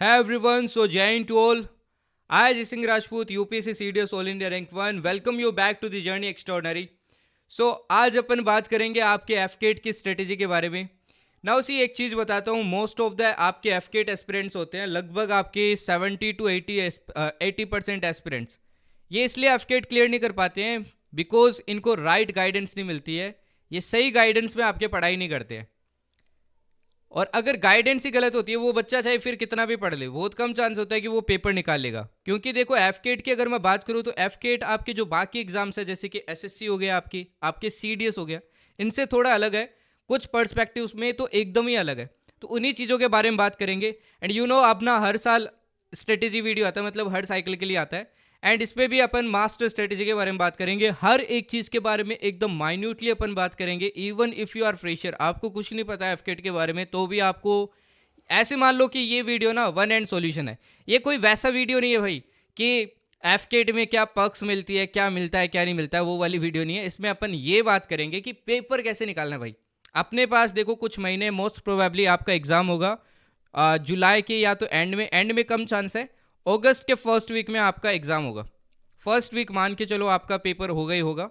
Hey everyone, so Jain to all. I, Jising Rajput, UPSC CDS All India Rank 1, welcome you back to the Journey Extraordinary. So आज अपन बात करेंगे आपके एफकेट की strategy के बारे में. नाउ सी एक चीज़ बताता हूँ, मोस्ट ऑफ द आपके एफकेट एस्पिरेंट्स होते हैं, लगभग आपके 70 to 80% एस्पिरेंट्स ये इसलिए एफकेट क्लियर नहीं कर पाते हैं बिकॉज इनको राइट गाइडेंस नहीं मिलती है. ये सही गाइडेंस में आपके पढ़ाई नहीं करते हैं. और अगर गाइडेंस ही गलत होती है, वो बच्चा चाहे फिर कितना भी पढ़ ले, बहुत कम चांस होता है कि वो पेपर निकाल लेगा. क्योंकि देखो एफकेट की अगर मैं बात करूँ तो एफकेट आपके जो बाकी एग्जाम्स है जैसे कि एसएससी हो गया, आपकी आपके सीडीएस हो गया, इनसे थोड़ा अलग है. कुछ पर्सपेक्टिव्स में तो एकदम ही अलग है. तो उन्हीं चीज़ों के बारे में बात करेंगे. एंड यू नो अपना हर साल स्ट्रेटेजी वीडियो आता है, मतलब हर साइकिल के लिए आता है. एंड इस पर भी अपन मास्टर स्ट्रेटेजी के बारे में बात करेंगे. हर एक चीज़ के बारे में एकदम माइन्यूटली अपन बात करेंगे. Even if you are fresher, आपको कुछ नहीं पता है एफकेट के बारे में, तो भी आपको ऐसे मान लो कि ये वीडियो ना वन एंड सॉल्यूशन है. ये कोई वैसा वीडियो नहीं है भाई कि एफकेट में क्या पर्क्स मिलती है, क्या मिलता है क्या नहीं मिलता है, वो वाली वीडियो नहीं है. इसमें अपन ये बात करेंगे कि पेपर कैसे निकालना है भाई. अपने पास देखो कुछ महीने, मोस्ट प्रोबेबली आपका एग्ज़ाम होगा जुलाई के या तो एंड में कम चांस है. अगस्त के फर्स्ट वीक में आपका एग्ज़ाम होगा. फर्स्ट वीक मान के चलो आपका पेपर होगा ही होगा,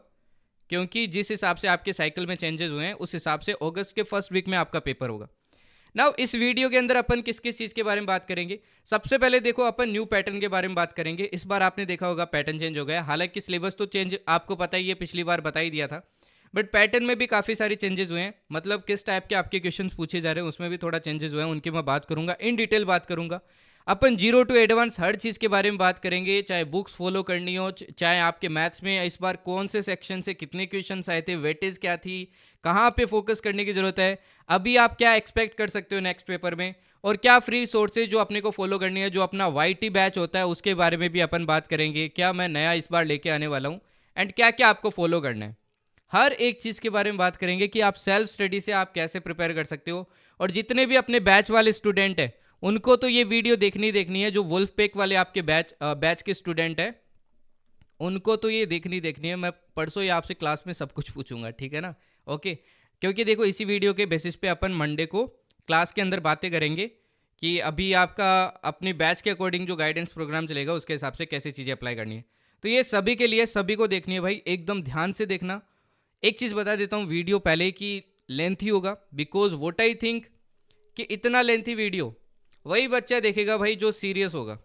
क्योंकि जिस हिसाब से आपके साइकिल में चेंजेस हुए हैं उस हिसाब से अगस्त के फर्स्ट वीक में आपका पेपर होगा. नाउ इस वीडियो के अंदर अपन किस किस चीज़ के बारे में बात करेंगे. सबसे पहले देखो अपन न्यू पैटर्न के बारे में बात करेंगे. इस बार आपने देखा होगा पैटर्न चेंज हो गया. हालांकि सिलेबस तो चेंज आपको पता ही है, पिछली बार बता ही दिया था, बट पैटर्न में भी काफ़ी सारी चेंजेस हुए हैं. मतलब किस टाइप के आपके क्वेश्चंस पूछे जा रहे हैं उसमें भी थोड़ा चेंजेस हुए हैं, उनकी मैं बात करूंगा, इन डिटेल बात करूंगा. अपन जीरो टू एडवांस हर चीज़ के बारे में बात करेंगे, चाहे बुक्स फॉलो करनी हो, चाहे आपके मैथ्स में इस बार कौन से सेक्शन से कितने क्वेश्चंस आए थे, वेटेज क्या थी, कहाँ पे फोकस करने की ज़रूरत है, अभी आप क्या एक्सपेक्ट कर सकते हो नेक्स्ट पेपर में, और क्या फ्री सोर्सेज जो अपने को फॉलो करनी है, जो अपना वाईटी बैच होता है उसके बारे में भी अपन बात करेंगे, क्या मैं नया इस बार लेके आने वाला हूँ, एंड क्या क्या आपको फॉलो करना है. हर एक चीज़ के बारे में बात करेंगे कि आप सेल्फ स्टडी से आप कैसे प्रिपेयर कर सकते हो. और जितने भी अपने बैच वाले स्टूडेंट हैं उनको तो ये वीडियो देखनी है. जो वुल्फ पैक वाले आपके बैच के स्टूडेंट हैं उनको तो ये देखनी है. मैं परसों ही आपसे क्लास में सब कुछ पूछूंगा, ठीक है ना. ओके, क्योंकि देखो इसी वीडियो के बेसिस पे अपन मंडे को क्लास के अंदर बातें करेंगे कि अभी आपका अपने बैच के अकॉर्डिंग जो गाइडेंस प्रोग्राम चलेगा उसके हिसाब से कैसी चीज़ें अप्लाई करनी है. तो ये सभी के लिए, सभी को देखनी है भाई, एकदम ध्यान से देखना. एक चीज़ बता देता हूँ, वीडियो पहले ही की लेंथी होगा, बिकॉज वोट आई थिंक कि इतना लेंथी वीडियो वही बच्चा देखेगा भाई जो सीरियस होगा.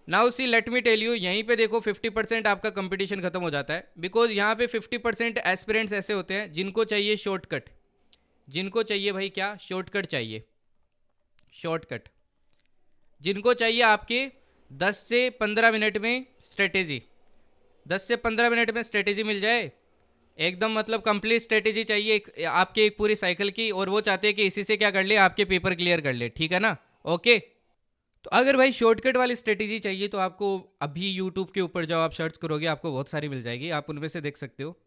Now see let me tell you, यहीं पे देखो 50% आपका कंपटीशन खत्म हो जाता है, बिकॉज यहाँ पे 50% एस्पिरेंट्स ऐसे होते हैं जिनको चाहिए शॉर्टकट. जिनको चाहिए भाई क्या, शॉर्टकट चाहिए. शॉर्टकट जिनको चाहिए आपके 10 से 15 मिनट में स्ट्रेटेजी, 10 से 15 मिनट में स्ट्रेटेजी मिल जाए एकदम, मतलब कंप्लीट स्ट्रेटेजी चाहिए आपके एक पूरी साइकिल की, और वो चाहते हैं कि इसी से क्या कर ले, आपके पेपर क्लियर कर ले, ठीक है ना. ओके, तो अगर भाई शॉर्टकट वाली स्ट्रेटेजी चाहिए तो आपको अभी यूट्यूब के ऊपर जाओ, आप सर्च करोगे आपको बहुत सारी मिल जाएगी, आप उनमें से देख सकते हो.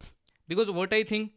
बिकॉज वॉट आई थिंक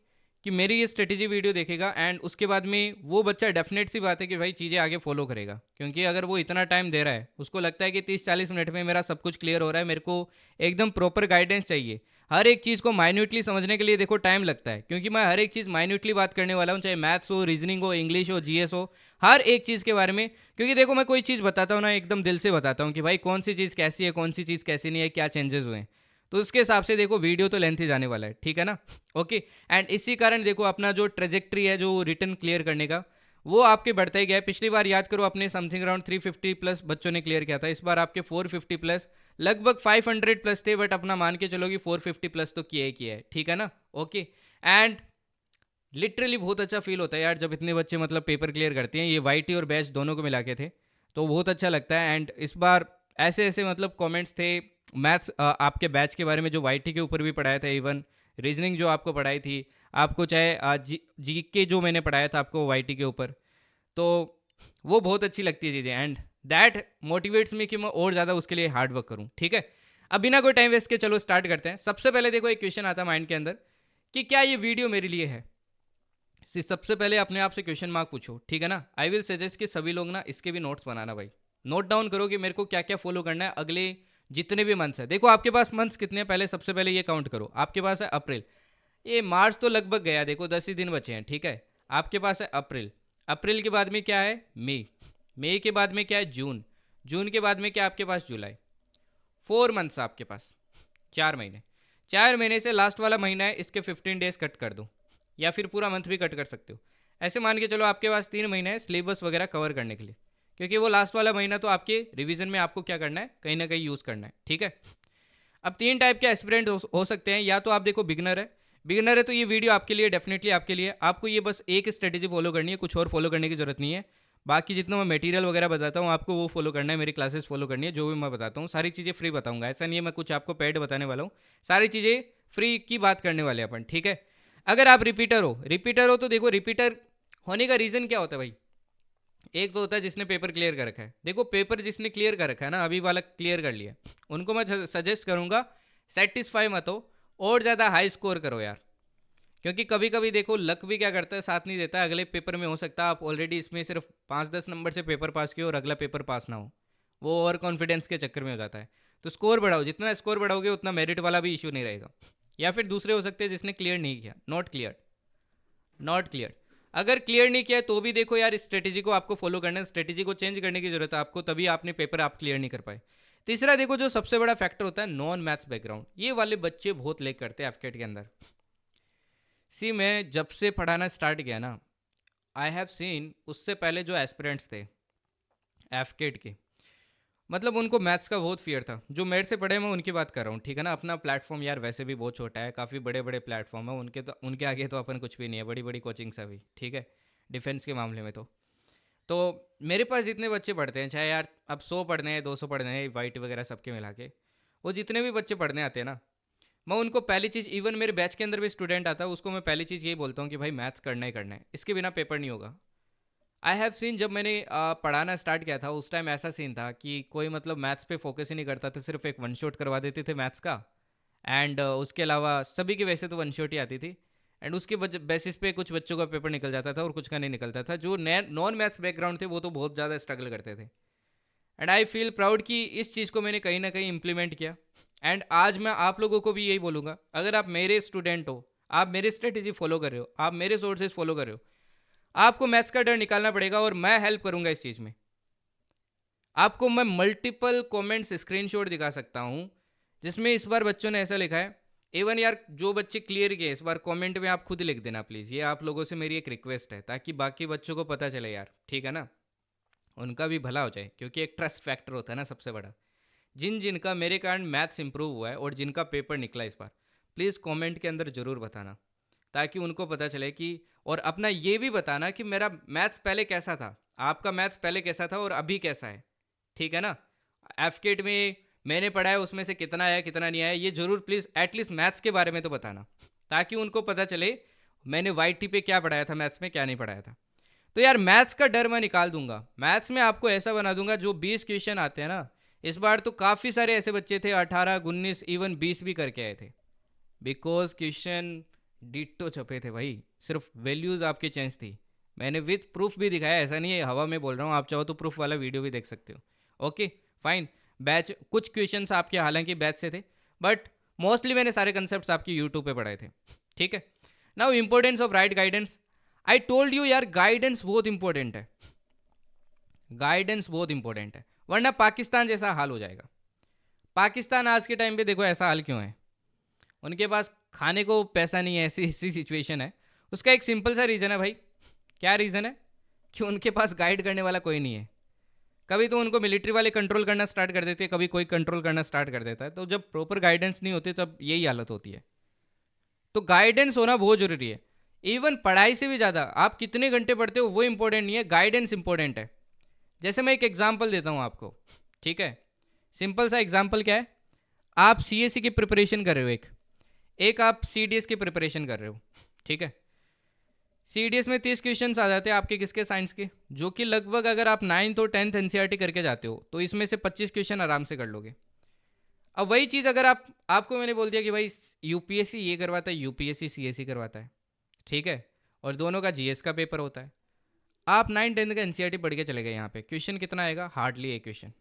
कि मेरी ये स्ट्रेटेजी वीडियो देखेगा एंड उसके बाद में वो बच्चा, डेफिनेट सी बात है कि भाई चीज़ें आगे फॉलो करेगा. क्योंकि अगर वो इतना टाइम दे रहा है, उसको लगता है कि 30-40 मिनट में मेरा सब कुछ क्लियर हो रहा है, मेरे को एकदम प्रॉपर गाइडेंस चाहिए. हर एक चीज़ को माइन्यूटली समझने के लिए देखो टाइम लगता है, क्योंकि मैं हर एक चीज़ माइन्यूटली बात करने वाला हूँ, चाहे मैथ्स हो, रीजनिंग हो, इंग्लिश हो, जीएस हो, हर एक चीज़ के बारे में. क्योंकि देखो मैं कोई चीज़ बताता हूँ ना, एकदम दिल से बताता हूँ कि भाई कौन सी चीज़ कैसी है, कौन सी चीज़ कैसी नहीं है, क्या चेंजेस हुए हैं. तो उसके हिसाब से देखो वीडियो तो लेंथ ही जाने वाला है, ठीक है ना. ओके, एंड इसी कारण देखो अपना जो ट्रेजेक्ट्री है, जो रिटर्न क्लियर करने का, वो आपके बढ़ता ही गया है. पिछली बार याद करो अपने समथिंग अराउंड 350 प्लस बच्चों ने क्लियर किया था, इस बार आपके 450 प्लस, लगभग 500 प्लस थे, बट अपना मान के चलो कि 450 प्लस तो किया ही किया है, ठीक है ना. ओके, एंड लिटरली बहुत अच्छा फील होता है यार जब इतने बच्चे मतलब पेपर क्लियर करते हैं. ये वाईटी और बैच दोनों को मिला के थे, तो बहुत अच्छा लगता है. एंड इस बार ऐसे ऐसे मतलब कमेंट्स थे मैथ्स आपके बैच के बारे में जो वाईटी के ऊपर भी पढ़ाया था, इवन रीजनिंग जो आपको पढ़ाई थी, आपको चाहे जी के जो मैंने पढ़ाया था आपको वाईटी के ऊपर, तो वो बहुत अच्छी लगती है चीज़ें. एंड दैट मोटिवेट्स मी कि मैं और ज़्यादा उसके लिए हार्ड वर्क करूँ, ठीक है. अब बिना कोई टाइम वेस्ट के चलो स्टार्ट करते हैं. सबसे पहले देखो एक क्वेश्चन आता है माइंड के अंदर कि क्या ये वीडियो मेरे लिए है. सबसे पहले अपने आप से क्वेश्चन मार्क पूछो, ठीक है ना. आई विल सजेस्ट कि सभी लोग ना इसके भी नोट्स बनाना भाई, नोट डाउन करो कि मेरे को क्या क्या फॉलो करना है अगले जितने भी मंथ्स है. देखो आपके पास मंथ्स कितने हैं, पहले सबसे पहले ये काउंट करो. आपके पास है अप्रैल, ये मार्च तो लगभग गया, देखो 10 ही दिन बचे हैं, ठीक है. आपके पास है अप्रैल, अप्रैल के बाद में क्या है, मई, मई के बाद में क्या है, जून, जून के बाद में क्या आपके पास, जुलाई। 4 मंथ्स आपके पास, 4 महीने। 4 महीने से लास्ट वाला महीना है, इसके 15 डेज कट कर दो, या फिर पूरा मंथ भी कट कर सकते हो। ऐसे मान के चलो आपके पास 3 महीने है सिलेबस वगैरह कवर करने के लिए, क्योंकि वो लास्ट वाला महीना तो आपके रिवीजन में आपको क्या करना है, कहीं ना कहीं यूज़ करना है, ठीक है। अब 3 टाइप के एस्पिरेंट हो सकते हैं। या तो आप देखो बिगनर है, बिगनर है तो ये वीडियो आपके लिए, डेफिनेटली आपके लिए। आपको ये बस एक स्ट्रेटेजी फॉलो करनी है, कुछ और फॉलो करने की जरूरत नहीं है। बाकी जितना मैं मटेरियल वगैरह बताता हूँ आपको वो फॉलो करना है, मेरी क्लासेस फॉलो करनी है, जो भी मैं बताता हूँ सारी चीज़ें फ्री बताऊंगा। ऐसा नहीं है मैं कुछ आपको पेड बताने वाला हूँ, सारी चीज़ें फ्री की बात करने वाले हैं अपन, ठीक है। अगर आप रिपीटर हो तो देखो, रिपीटर होने का रीज़न क्या होता है भाई। एक तो होता है जिसने पेपर क्लियर कर रखा है। देखो पेपर जिसने क्लियर कर रखा है ना, अभी वाला क्लियर कर लिया, उनको मैं सजेस्ट करूंगा सेटिस्फाई मत हो, और ज़्यादा हाई स्कोर करो यार। क्योंकि कभी कभी देखो लक भी क्या करता है, साथ नहीं देता। अगले पेपर में हो सकता है आप ऑलरेडी इसमें सिर्फ 5-10 नंबर से पेपर पास किए और अगला पेपर पास ना हो, वो ओवर कॉन्फिडेंस के चक्कर में हो जाता है। तो स्कोर बढ़ाओ, जितना स्कोर बढ़ाओगे उतना मेरिट वाला भी इशू नहीं रहेगा। या फिर दूसरे हो सकते हैं जिसने क्लियर नहीं किया, नॉट क्लियर, नॉट क्लियर। अगर क्लियर नहीं किया है तो भी देखो यार, इस स्ट्रेटेजी को आपको फॉलो करना है, स्ट्रेटेजी को चेंज करने की जरूरत है आपको, तभी आपने पेपर आप क्लियर नहीं कर पाए। तीसरा देखो, जो सबसे बड़ा फैक्टर होता है नॉन मैथ्स बैकग्राउंड, ये वाले बच्चे बहुत लेक करते हैं एफकेट के अंदर। सी मैं जब से पढ़ाना स्टार्ट किया ना, आई हैव सीन, उससे पहले जो एस्पिरेंट्स थे एफकेट के, मतलब उनको मैथ्स का बहुत फियर था। जो मेरे से पढ़े मैं उनकी बात कर रहा हूँ, ठीक है ना। अपना प्लेटफॉर्म यार वैसे भी बहुत छोटा है, काफ़ी बड़े बड़े प्लेटफॉर्म है उनके, तो उनके आगे तो अपन कुछ भी नहीं है, बड़ी बड़ी कोचिंग्स अभी, ठीक है, डिफेंस के मामले में तो मेरे पास जितने बच्चे पढ़ते हैं, चाहे यार अब 100 पढ़ने हैं, 200 पढ़ने हैं, वाइट वगैरह सबके मिला के, वो जितने भी बच्चे पढ़ने आते हैं ना, मैं उनको पहली चीज़, इवन मेरे बैच के अंदर भी स्टूडेंट आता है, उसको मैं पहली चीज़ यही बोलता हूँ कि भाई मैथ्स करना ही करना है, इसके बिना पेपर नहीं होगा। आई हैव सीन, जब मैंने पढ़ाना स्टार्ट किया था उस टाइम ऐसा सीन था कि कोई मतलब मैथ्स पे फोकस ही नहीं करता था, सिर्फ एक वन शॉट करवा देते थे मैथ्स का। एंड उसके अलावा सभी की वैसे तो वन शॉट ही आती थी, एंड उसके बेसिस पे कुछ बच्चों का पेपर निकल जाता था और कुछ का नहीं निकलता था। जो नॉन मैथ्स बैकग्राउंड थे वो तो बहुत ज़्यादा स्ट्रगल करते थे। एंड आई फील प्राउड कि इस चीज़ को मैंने कहीं ना कहीं इंप्लीमेंट किया। एंड आज मैं आप लोगों को भी यही बोलूँगा, अगर आप मेरे स्टूडेंट हो, आप मेरी स्ट्रेटेजी फॉलो कर रहे हो, आप मेरे सोर्सेज फॉलो कर रहे हो, आपको मैथ्स का डर निकालना पड़ेगा और मैं हेल्प करूंगा इस चीज़ में। आपको मैं मल्टीपल कमेंट्स स्क्रीनशॉट दिखा सकता हूँ जिसमें इस बार बच्चों ने ऐसा लिखा है। इवन यार जो बच्चे क्लियर किए इस बार कमेंट में आप खुद लिख देना प्लीज़, ये आप लोगों से मेरी एक रिक्वेस्ट है, ताकि बाकी बच्चों को पता चले यार, ठीक है ना, उनका भी भला हो जाए। क्योंकि एक ट्रस्ट फैक्टर होता है ना सबसे बड़ा। जिन जिनका मेरे कारण मैथ्स इंप्रूव हुआ है और जिनका पेपर निकला इस बार, प्लीज़ कमेंट के अंदर ज़रूर बताना, ताकि उनको पता चले कि, और अपना ये भी बताना कि मेरा मैथ्स पहले कैसा था, आपका मैथ्स पहले कैसा था और अभी कैसा है, ठीक है ना। एफकेट में मैंने पढ़ा है उसमें से कितना आया कितना नहीं आया, ये जरूर प्लीज़ एटलीस्ट मैथ्स के बारे में तो बताना, ताकि उनको पता चले मैंने वाई टी पे क्या पढ़ाया था, मैथ्स में क्या नहीं पढ़ाया था। तो यार मैथ्स का डर मैं निकाल दूंगा, मैथ्स में आपको ऐसा बना दूंगा, जो 20 क्वेश्चन आते हैं ना, इस बार तो काफ़ी सारे ऐसे बच्चे थे 18, 19, इवन 20 भी करके आए थे, बिकॉज क्वेश्चन डिट्टो छपे थे भाई, सिर्फ वैल्यूज़ आपकी चेंज थी। मैंने विथ प्रूफ भी दिखाया, ऐसा नहीं है हवा में बोल रहा हूँ, आप चाहो तो प्रूफ वाला वीडियो भी देख सकते हो। Okay fine. बैच कुछ क्वेश्चंस आपके हालांकि बैच से थे, बट मोस्टली मैंने सारे कंसेप्ट आपकी यूट्यूब पे पढ़ाए थे, ठीक है। Now importance of right guidance, I told you यार, गाइडेंस बहुत इंपॉर्टेंट है, गाइडेंस बहुत इंपॉर्टेंट है, वरना पाकिस्तान जैसा हाल हो जाएगा। पाकिस्तान आज के टाइम पे देखो ऐसा हाल क्यों है, उनके पास खाने को पैसा नहीं है, ऐसी ऐसी सिचुएशन है। उसका एक सिंपल सा रीज़न है भाई, क्या रीज़न है, कि उनके पास गाइड करने वाला कोई नहीं है। कभी तो उनको मिलिट्री वाले कंट्रोल करना स्टार्ट कर देते हैं, कभी कोई कंट्रोल करना स्टार्ट कर देता है, तो जब प्रॉपर गाइडेंस नहीं होती तब यही हालत होती है। तो गाइडेंस होना बहुत ज़रूरी है। इवन पढ़ाई से भी ज़्यादा आप कितने घंटे पढ़ते हो वो इंपॉर्टेंट नहीं है, गाइडेंस इंपॉर्टेंट है। जैसे मैं एक एग्जाम्पल देता हूँ आपको, ठीक है। सिंपल सा एग्जाम्पल क्या है, आप सीएससी की प्रिपरेशन कर रहे हो, एक आप सीडीएस की प्रिपरेशन कर रहे हो, ठीक है। सीडीएस में 30 क्वेश्चन आ जाते हैं आपके किसके, साइंस के, जो कि लगभग अगर आप 9th और 10th एनसीईआरटी करके जाते हो तो इसमें से 25 क्वेश्चन आराम से कर लोगे। अब वही चीज़ अगर आपको मैंने बोल दिया कि भाई यूपीएससी ये करवाता है, यूपीएससी सीएससी करवाता है, ठीक है, और दोनों का जीएस का पेपर होता है, आप 9-10 का एनसीईआरटी पढ़ के चले गए, यहाँ पे क्वेश्चन कितना आएगा, हार्डली एक क्वेश्चन।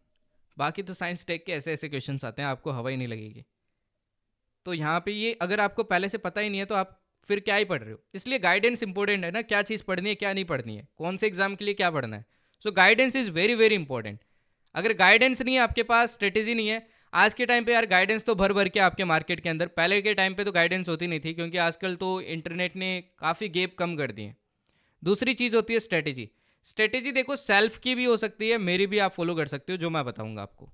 बाकी तो साइंस टेक के ऐसे ऐसे क्वेश्चन आते हैं आपको हवा ही नहीं लगेगी। तो यहाँ पे ये अगर आपको पहले से पता ही नहीं है तो आप फिर क्या ही पढ़ रहे हो। इसलिए गाइडेंस इंपॉर्टेंट है ना, क्या चीज़ पढ़नी है क्या नहीं पढ़नी है, कौन से एग्जाम के लिए क्या पढ़ना है। So guidance is very very important. अगर गाइडेंस नहीं है आपके पास, स्ट्रेटेजी नहीं है, आज के टाइम पे यार गाइडेंस तो भर भर के आपके मार्केट के अंदर, पहले के टाइम पे तो गाइडेंस होती नहीं थी, क्योंकि आजकल तो इंटरनेट ने काफ़ी गैप कम कर दिए। दूसरी चीज़ होती है स्ट्रेटेजी। स्ट्रेटेजी देखो सेल्फ की भी हो सकती है, मेरी भी आप फॉलो कर सकते हो जो मैं बताऊंगा आपको,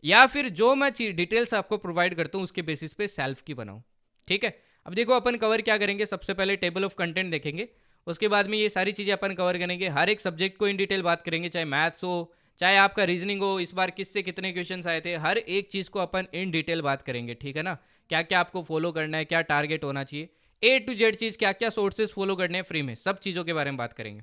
या फिर जो मैं डिटेल्स आपको प्रोवाइड करता हूँ उसके बेसिस पे सेल्फ की बनाऊँ। ठीक है, अब देखो अपन कवर क्या करेंगे, सबसे पहले टेबल ऑफ कंटेंट देखेंगे, उसके बाद में ये सारी चीज़ें अपन कवर करेंगे, हर एक सब्जेक्ट को इन डिटेल बात करेंगे, चाहे मैथ्स हो चाहे आपका रीजनिंग हो, इस बार किससे कितने क्वेश्चंस आए थे, हर एक चीज़ को अपन इन डिटेल बात करेंगे। ठीक है ना, क्या क्या आपको फॉलो करना है, क्या टारगेट होना चाहिए, ए टू जेड चीज़, क्या क्या सोर्सेज फॉलो करने हैं फ्री में, सब चीज़ों के बारे में बात करेंगे।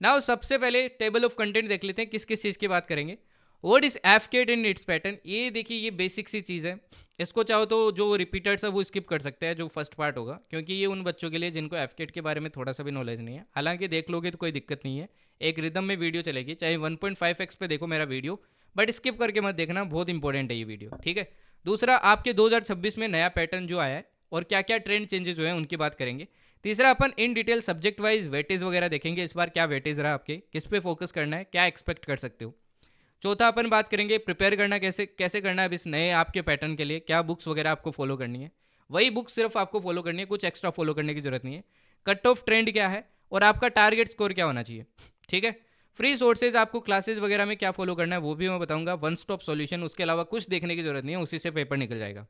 नाउ सबसे पहले टेबल ऑफ कंटेंट देख लेते हैं, किस किस चीज़ की बात करेंगे। What is effect in its pattern, ये देखिए ये बेसिक सी चीज़ है, इसको चाहो तो जो रिपीटर्स है वो स्किप कर सकते हैं, जो फर्स्ट पार्ट होगा, क्योंकि ये उन बच्चों के लिए जिनको एफकेट के बारे में थोड़ा सा भी नॉलेज नहीं है। हालांकि देख लोगे तो कोई दिक्कत नहीं है, एक रिदम में वीडियो चलेगी, चाहे 1.5x पे देखो मेरा वीडियो, बट स्किप करके मत देखना, बहुत इंपॉर्टेंट है ये वीडियो। ठीक है, दूसरा आपके 2026 में नया पैटर्न जो आया है और क्या क्या ट्रेंड चेंजेस हुए हैं उनकी बात करेंगे। तीसरा अपन in detail subject wise weightage वगैरह देखेंगे, इस बार क्या वेटेज रहा आपके, किस पे फोकस करना है, क्या एक्सपेक्ट कर सकते हो। चौथा अपन बात करेंगे प्रिपेयर करना कैसे कैसे करना है अब इस नए आपके पैटर्न के लिए, क्या बुक्स वगैरह आपको फॉलो करनी है, वही बुक्स सिर्फ आपको फॉलो करनी है, कुछ एक्स्ट्रा फॉलो करने की जरूरत नहीं है। कट ऑफ ट्रेंड क्या है और आपका टारगेट स्कोर क्या होना चाहिए। ठीक है, फ्री सोर्सेज आपको क्लासेज वगैरह में क्या फॉलो करना है वो भी मैं बताऊंगा, वन स्टॉप सॉल्यूशन, उसके अलावा कुछ देखने की जरूरत नहीं है, उसी से पेपर निकल जाएगा।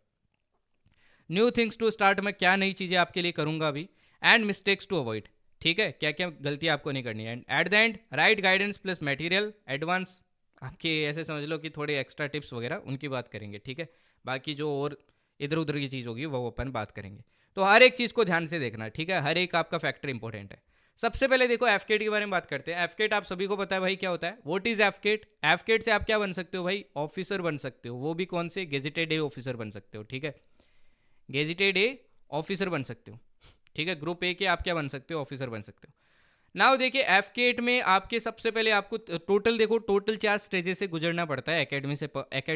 न्यू थिंग्स टू स्टार्ट, में क्या नई चीज़ें आपके लिए करूंगा अभी, एंड मिस्टेक्स टू अवॉइड। ठीक है, क्या क्या गलती आपको नहीं करनी है, and at the end right guidance plus material advance, आपके ऐसे समझ लो कि थोड़े एक्स्ट्रा टिप्स वगैरह उनकी बात करेंगे। ठीक है, बाकी जो और इधर उधर की चीज़ होगी वो अपन बात करेंगे। तो हर एक चीज़ को ध्यान से देखना, ठीक है, हर एक आपका फैक्टर इंपॉर्टेंट है। सबसे पहले देखो एफकेट के बारे में बात करते हैं। एफकेट आप सभी को पता है भाई क्या होता है, व्हाट इज एफकेट। एफकेट से आप क्या बन सकते हो भाई, ऑफिसर बन सकते हो, वो भी कौन से, गेजेटेड ए ऑफिसर बन सकते हो। ठीक है, गेजेटेड ए ऑफिसर बन सकते हो। ठीक है, ग्रुप ए के आप क्या बन सकते हो, ऑफिसर बन सकते हो। नाउ देखिए एफकेट में आपके सबसे पहले आपको टोटल देखो, टोटल 4 स्टेजेस से गुजरना पड़ता है एकेडमी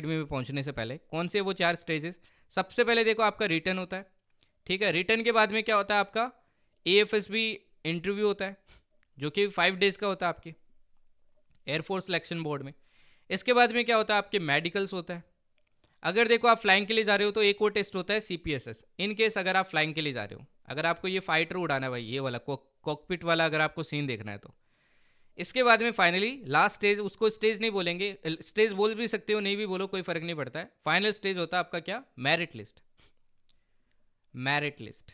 में पहुंचने से पहले। कौन से वो 4 स्टेजेस, सबसे पहले देखो आपका रिटर्न होता है। ठीक है, रिटर्न के बाद में क्या होता है आपका एएफएसबी इंटरव्यू होता है, जो कि 5 डेज का होता है आपके एयरफोर्स सिलेक्शन बोर्ड में। इसके बाद में क्या होता है आपके मेडिकल्स होता है। अगर देखो आप फ्लाइंग के लिए जा रहे हो तो एक और टेस्ट होता है सीपीएसएस, इन केस अगर आप फ्लाइंग के लिए जा रहे हो, अगर आपको ये फाइटर उड़ाना है भाई, ये वाला कॉकपिट वाला अगर आपको सीन देखना है तो। इसके बाद में फाइनली लास्ट स्टेज, उसको स्टेज नहीं बोलेंगे, स्टेज बोल भी सकते हो नहीं भी बोलो कोई फर्क नहीं पड़ता है। फाइनल स्टेज होता है आपका क्या, मेरिट लिस्ट। मेरिट लिस्ट,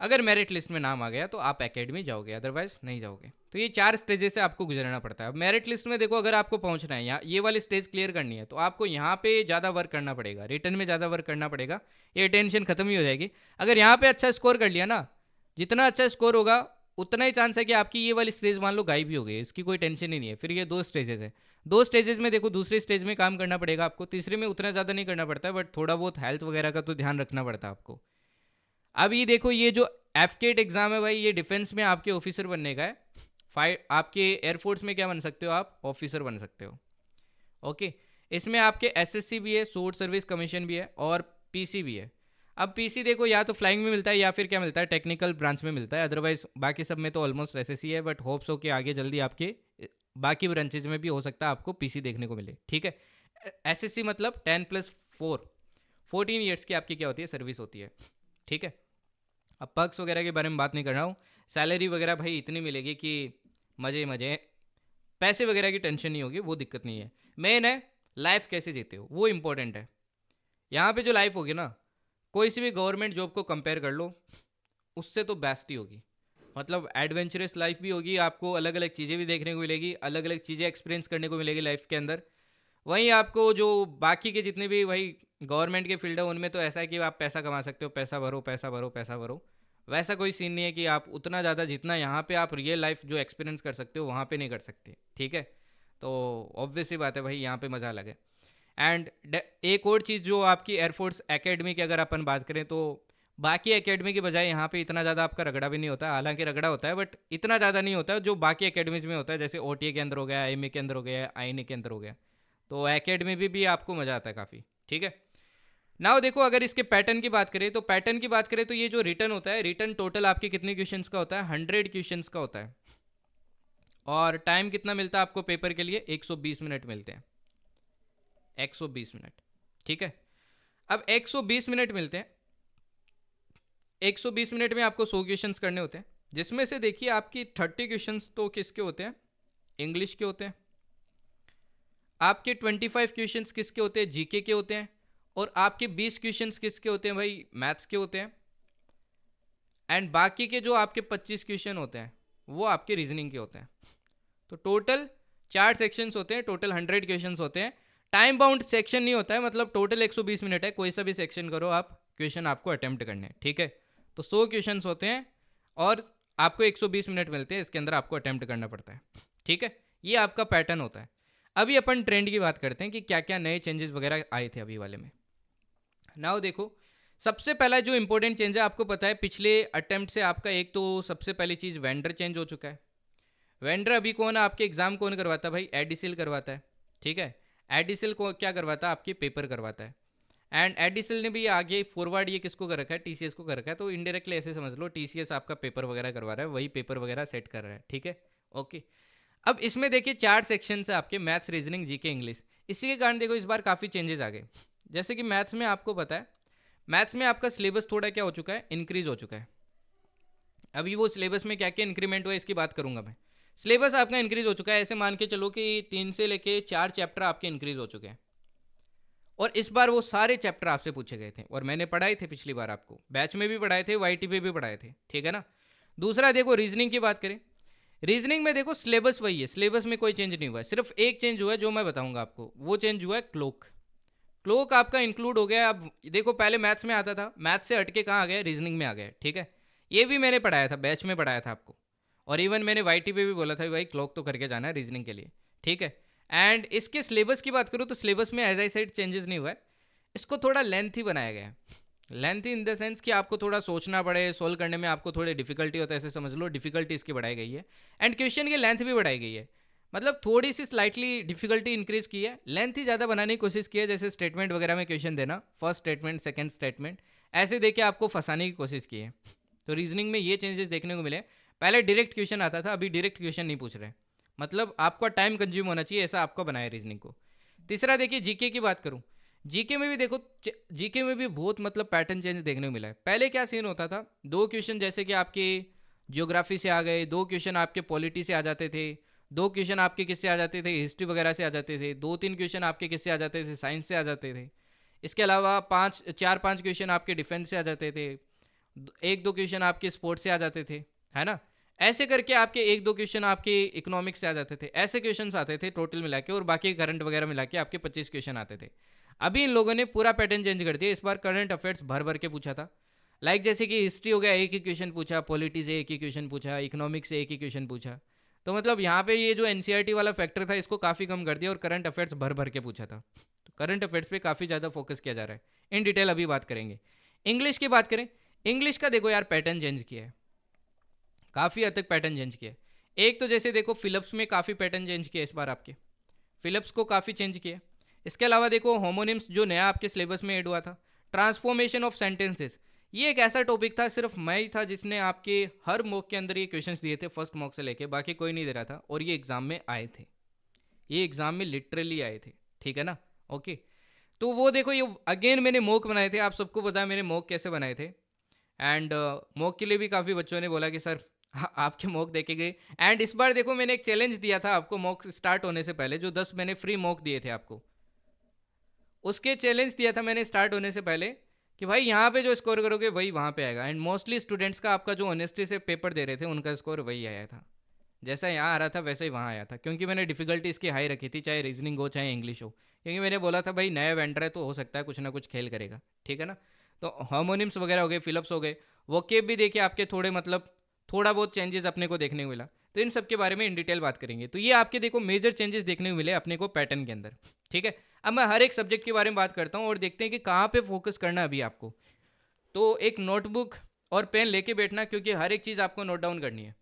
अगर मेरिट लिस्ट में नाम आ गया तो आप एकेडमी जाओगे, अदरवाइज नहीं जाओगे। तो ये 4 स्टेजेस से आपको गुजरना पड़ता है। अब मेरिट लिस्ट में देखो अगर आपको पहुंचना है, यहाँ ये वाली स्टेज क्लियर करनी है, तो आपको यहाँ पे ज़्यादा वर्क करना पड़ेगा, रिटर्न में ज़्यादा वर्क करना पड़ेगा, ये टेंशन खत्म ही हो जाएगी। अगर यहाँ पे अच्छा स्कोर कर लिया ना, जितना अच्छा स्कोर होगा उतना ही चांस है कि आपकी ये वाली स्टेज मान लो गायब भी हो गई, इसकी कोई टेंशन ही नहीं है। फिर ये 2 स्टेजेस है, 2 स्टेजेस में देखो दूसरी स्टेज में काम करना पड़ेगा आपको, तीसरे में उतना ज़्यादा नहीं करना पड़ता है, बट थोड़ा बहुत हेल्थ वगैरह का तो ध्यान रखना पड़ता है आपको। अब ये देखो ये जो एफकेट एग्जाम है भाई, ये डिफेंस में आपके ऑफिसर बनने का है। आपके एयरफोर्स में क्या बन सकते हो आप, ऑफिसर बन सकते हो। ओके, इसमें आपके एसएससी भी है, सोर्ट सर्विस कमीशन भी है, और पीसी भी है। अब पीसी देखो या तो फ्लाइंग में मिलता है या फिर क्या मिलता है, टेक्निकल ब्रांच में मिलता है, अदरवाइज बाकी सब में तो ऑलमोस्ट एसएससी है, बट होप्स हो कि आगे जल्दी आपके बाकी ब्रांचेज में भी हो सकता है आपको पीसी देखने को मिले। ठीक है, एसएससी मतलब 10+4 14 ईयर्स की आपकी क्या होती है, सर्विस होती है। ठीक है, अब पर्क्स वगैरह के बारे में बात नहीं कर रहा हूँ, सैलरी वगैरह भाई इतनी मिलेगी कि मज़े मज़े, पैसे वगैरह की टेंशन नहीं होगी, वो दिक्कत नहीं है। मेन है लाइफ कैसे जीते हो, वो इंपॉर्टेंट है। यहाँ पे जो लाइफ होगी ना, कोई सी भी गवर्नमेंट जॉब को कंपेयर कर लो, उससे तो बेस्ट ही होगी। मतलब एडवेंचरस लाइफ भी होगी, आपको अलग अलग चीज़ें भी देखने को मिलेगी, अलग अलग चीज़ें एक्सपीरियंस करने को मिलेगी लाइफ के अंदर। वहीं आपको जो बाकी के जितने भी वही गवर्नमेंट के फील्ड है उनमें तो ऐसा है कि आप पैसा कमा सकते हो, पैसा भरो पैसा भरो पैसा भरो, वैसा कोई सीन नहीं है कि आप उतना ज़्यादा जितना यहाँ पे आप रियल लाइफ जो एक्सपीरियंस कर सकते हो वहाँ पे नहीं कर सकते। ठीक है, तो ऑब्वियस सी बात है भाई, यहाँ पे मज़ा अलग है। एंड एक और चीज़ जो आपकी एयरफोर्स एकेडमी की अगर अपन बात करें तो बाकी एकेडमी की बजाय यहाँ पे इतना ज़्यादा आपका रगड़ा भी नहीं होता है, हालांकि रगड़ा होता है बट इतना ज़्यादा नहीं होता है जो बाकी एकेडमीज में होता है, जैसे ओटीए के अंदर हो गया, आईएमए के अंदर हो गया, आईएनए के अंदर हो गया। तो एकेडमी भी आपको मज़ा आता है काफ़ी। ठीक है, नाउ देखो अगर इसके पैटर्न की बात करें, तो पैटर्न की बात करें तो ये जो रिटर्न होता है, रिटर्न टोटल आपके कितने क्वेश्चंस का होता है, 100 क्वेश्चंस का होता है। और टाइम कितना मिलता है आपको पेपर के लिए? 120 मिनट मिलते हैं, 120 मिनट। ठीक है, अब 120 मिनट मिलते हैं। 120 मिनट में आपको 100 क्वेश्चंस करने होते हैं, जिसमें से देखिए आपकी 30 क्वेश्चंस तो किसके होते हैं? इंग्लिश के होते हैं। आपके 25 क्वेश्चंस किसके होते हैं? जीके के होते हैं। और आपके 20 क्वेश्चंस किसके होते हैं भाई? मैथ्स के होते हैं। एंड बाकी के जो आपके 25 क्वेश्चन होते हैं वो आपके रीजनिंग के होते हैं। तो टोटल 4 सेक्शंस होते हैं, टोटल 100 क्वेश्चंस होते हैं। टाइम बाउंड सेक्शन नहीं होता है, मतलब टोटल 120 मिनट है, कोई सा भी सेक्शन करो आप, क्वेश्चन आपको अटेम्प्ट करने हैं। ठीक है, तो 100 क्वेश्चंस होते हैं और आपको 120 मिनट मिलते हैं, इसके अंदर आपको अटेम्प्ट करना पड़ता है। ठीक है, ये आपका पैटर्न होता है। अभी अपन ट्रेंड की बात करते हैं कि क्या क्या नए चेंजेस वगैरह आए थे अभी वाले में। नाउ देखो, सबसे पहला जो इंपॉर्टेंट चेंज है, आपको पता है पिछले अटेम्प्ट से आपका एक तो सबसे पहली चीज़ वेंडर चेंज हो चुका है। वेंडर अभी कौन है आपके? एग्जाम कौन करवाता है भाई? एडिसिल करवाता है। ठीक है, एडिसिल को क्या करवाता है? आपके पेपर करवाता है। एंड एडिसिल ने भी आगे फॉरवर्ड ये किसको कर रखा है? टीसीएस को कर रखा है। तो इनडायरेक्टली ऐसे समझ लो टीसीएस आपका पेपर वगैरह करवा रहा है, वही पेपर वगैरह सेट कर रहा है। ठीक है, ओके। अब इसमें देखिए 4 सेक्शन है आपके, मैथ्स, रीजनिंग, जीके, इंग्लिश। इसी के कारण देखो इस बार काफ़ी चेंजेस आ गए। जैसे कि मैथ्स में आपको पता है, मैथ्स में आपका सिलेबस थोड़ा क्या हो चुका है? इंक्रीज हो चुका है। अभी वो सिलेबस में क्या क्या इंक्रीमेंट हुआ है इसकी बात करूंगा मैं। सिलेबस आपका इंक्रीज हो चुका है, ऐसे मान के चलो कि 3 से लेके 4 चैप्टर आपके इंक्रीज हो चुके हैं। और इस बार वो सारे चैप्टर आपसे पूछे गए थे, और मैंने पढ़ाए थे पिछली बार, आपको बैच में भी पढ़ाए थे, वाईटी पे भी पढ़ाए थे। ठीक है ना। दूसरा देखो, रीजनिंग की बात करें, रीजनिंग में देखो सिलेबस वही है, सिलेबस में कोई चेंज नहीं हुआ है। सिर्फ एक चेंज हुआ है जो मैं बताऊंगा आपको, वो चेंज हुआ है क्लोक। क्लोक आपका इंक्लूड हो गया। अब देखो पहले मैथ्स में आता था, मैथ्स से हटके कहाँ आ गया? रीजनिंग में आ गया। ठीक है, ये भी मैंने पढ़ाया था, बैच में पढ़ाया था आपको। और इवन मैंने वाईटी पे भी बोला था भाई क्लोक तो करके जाना है रीजनिंग के लिए। ठीक है, एंड इसके सिलेबस की बात करूँ तो सिलेबस में एज आई साइड चेंजेस नहीं हुआ है, इसको थोड़ा लेंथी बनाया गया है। लेंथी इन द सेंस कि आपको थोड़ा सोचना पड़े, सोल्व करने में आपको थोड़ी डिफिकल्टी होता है, ऐसे समझ लो डिफिकल्टी इसकी बढ़ाई गई है। एंड क्वेश्चन की लेंथ भी बढ़ाई गई है, मतलब थोड़ी सी स्लाइटली डिफिकल्टी इंक्रीज की है, लेंथ ही ज़्यादा बनाने की कोशिश की है। जैसे स्टेटमेंट वगैरह में क्वेश्चन देना, फर्स्ट स्टेटमेंट, सेकंड स्टेटमेंट, ऐसे देके आपको फंसाने की कोशिश की है। तो रीजनिंग में ये चेंजेस देखने को मिले। पहले डायरेक्ट क्वेश्चन आता था, अभी डायरेक्ट क्वेश्चन नहीं पूछ रहे, मतलब आपका टाइम कंज्यूम होना चाहिए, ऐसा आपको बनाया रीजनिंग को। तीसरा देखिए, जीके की बात करूँ, जीके में भी देखो, जीके में भी बहुत मतलब पैटर्न चेंज देखने को मिला है। पहले क्या सीन होता था, 2 क्वेश्चन जैसे कि आपके जियोग्राफी से आ गए, 2 क्वेश्चन आपके पॉलिटी से आ जाते थे, 2 क्वेश्चन आपके किससे आ जाते थे? हिस्ट्री वगैरह से आ जाते थे, 2-3 क्वेश्चन आपके किससे आ जाते थे? साइंस से आ जाते थे। इसके अलावा 4-5 क्वेश्चन आपके डिफेंस से आ जाते थे, 1-2 क्वेश्चन आपके स्पोर्ट्स से आ जाते थे, है ना। ऐसे करके आपके 1-2 क्वेश्चन आपके इकोनॉमिक्स से आ जाते थे, ऐसे क्वेश्चन आते थे टोटल मिला के, और बाकी करंट वगैरह मिला के आपके 25 क्वेश्चन आते थे। अभी इन लोगों ने पूरा पैटर्न चेंज कर दिया, इस बार करंट अफेयर्स भर भर के पूछा था। लाइक जैसे कि हिस्ट्री हो गया, एक ही क्वेश्चन पूछा, पॉलिटी से एक ही क्वेश्चन पूछा, इकोनॉमिक्स से एक ही क्वेश्चन पूछा। तो मतलब यहाँ पे ये जो एनसीईआरटी वाला फैक्टर था इसको काफ़ी कम कर दिया, और करंट अफेयर्स भर भर के पूछा था। तो करंट अफेयर्स पे काफ़ी ज़्यादा फोकस किया जा रहा है, इन डिटेल अभी बात करेंगे। इंग्लिश की बात करें, इंग्लिश का देखो यार पैटर्न चेंज किया है, काफ़ी हद तक पैटर्न चेंज किया है। एक तो जैसे देखो फिलिप्स में काफ़ी पैटर्न चेंज किया इस बार आपके, फिलिप्स को काफ़ी चेंज किया। इसके अलावा देखो होमोनिम्स जो नया आपके सिलेबस में ऐड हुआ था, ट्रांसफॉर्मेशन ऑफ सेंटेंसेस, ये एक ऐसा टॉपिक था, सिर्फ मैं ही था जिसने आपके हर मॉक के अंदर ये क्वेश्चंस दिए थे, फर्स्ट मॉक से लेके, बाकी कोई नहीं दे रहा था, और ये एग्जाम में आए थे, ये एग्जाम में लिटरली आए थे। ठीक है ना, ओके। तो वो देखो, ये अगेन मैंने मॉक बनाए थे, आप सबको पता है मैंने मॉक कैसे बनाए थे। एंड मॉक के लिए भी काफ़ी बच्चों ने बोला कि सर आपके मॉक देखे गए। एंड इस बार देखो मैंने एक चैलेंज दिया था आपको मॉक स्टार्ट होने से पहले, जो 10 मैंने फ्री मॉक दिए थे आपको, उसके चैलेंज दिया था मैंने स्टार्ट होने से पहले कि भाई यहाँ पे जो स्कोर करोगे वही वहाँ पे आएगा। एंड मोस्टली स्टूडेंट्स का आपका जो ऑनेस्टी से पेपर दे रहे थे उनका स्कोर वही आया था, जैसा यहाँ आ रहा था वैसे ही वहाँ आया था, क्योंकि मैंने डिफिकल्टी इसकी हाई रखी थी, चाहे रीजनिंग हो चाहे इंग्लिश हो, क्योंकि मैंने बोला था भाई नया वेंडर है तो हो सकता है कुछ ना कुछ खेल करेगा। ठीक है ना। तो हार्मोनिम्स वगैरह हो गए, फिलप्स हो गए, वोकेब भी देखिए आपके थोड़े मतलब थोड़ा बहुत चेंजेस अपने को देखने को मिला। तो इन सब के बारे में इन डिटेल बात करेंगे। तो ये आपके देखो मेजर चेंजेस देखने को मिले अपने को पैटर्न के अंदर। ठीक है, अब मैं हर एक सब्जेक्ट के बारे में बात करता हूँ और देखते हैं कि कहाँ पे फोकस करना है अभी आपको। तो एक नोटबुक और पेन लेके बैठना, क्योंकि हर एक चीज़ आपको नोट डाउन करनी है।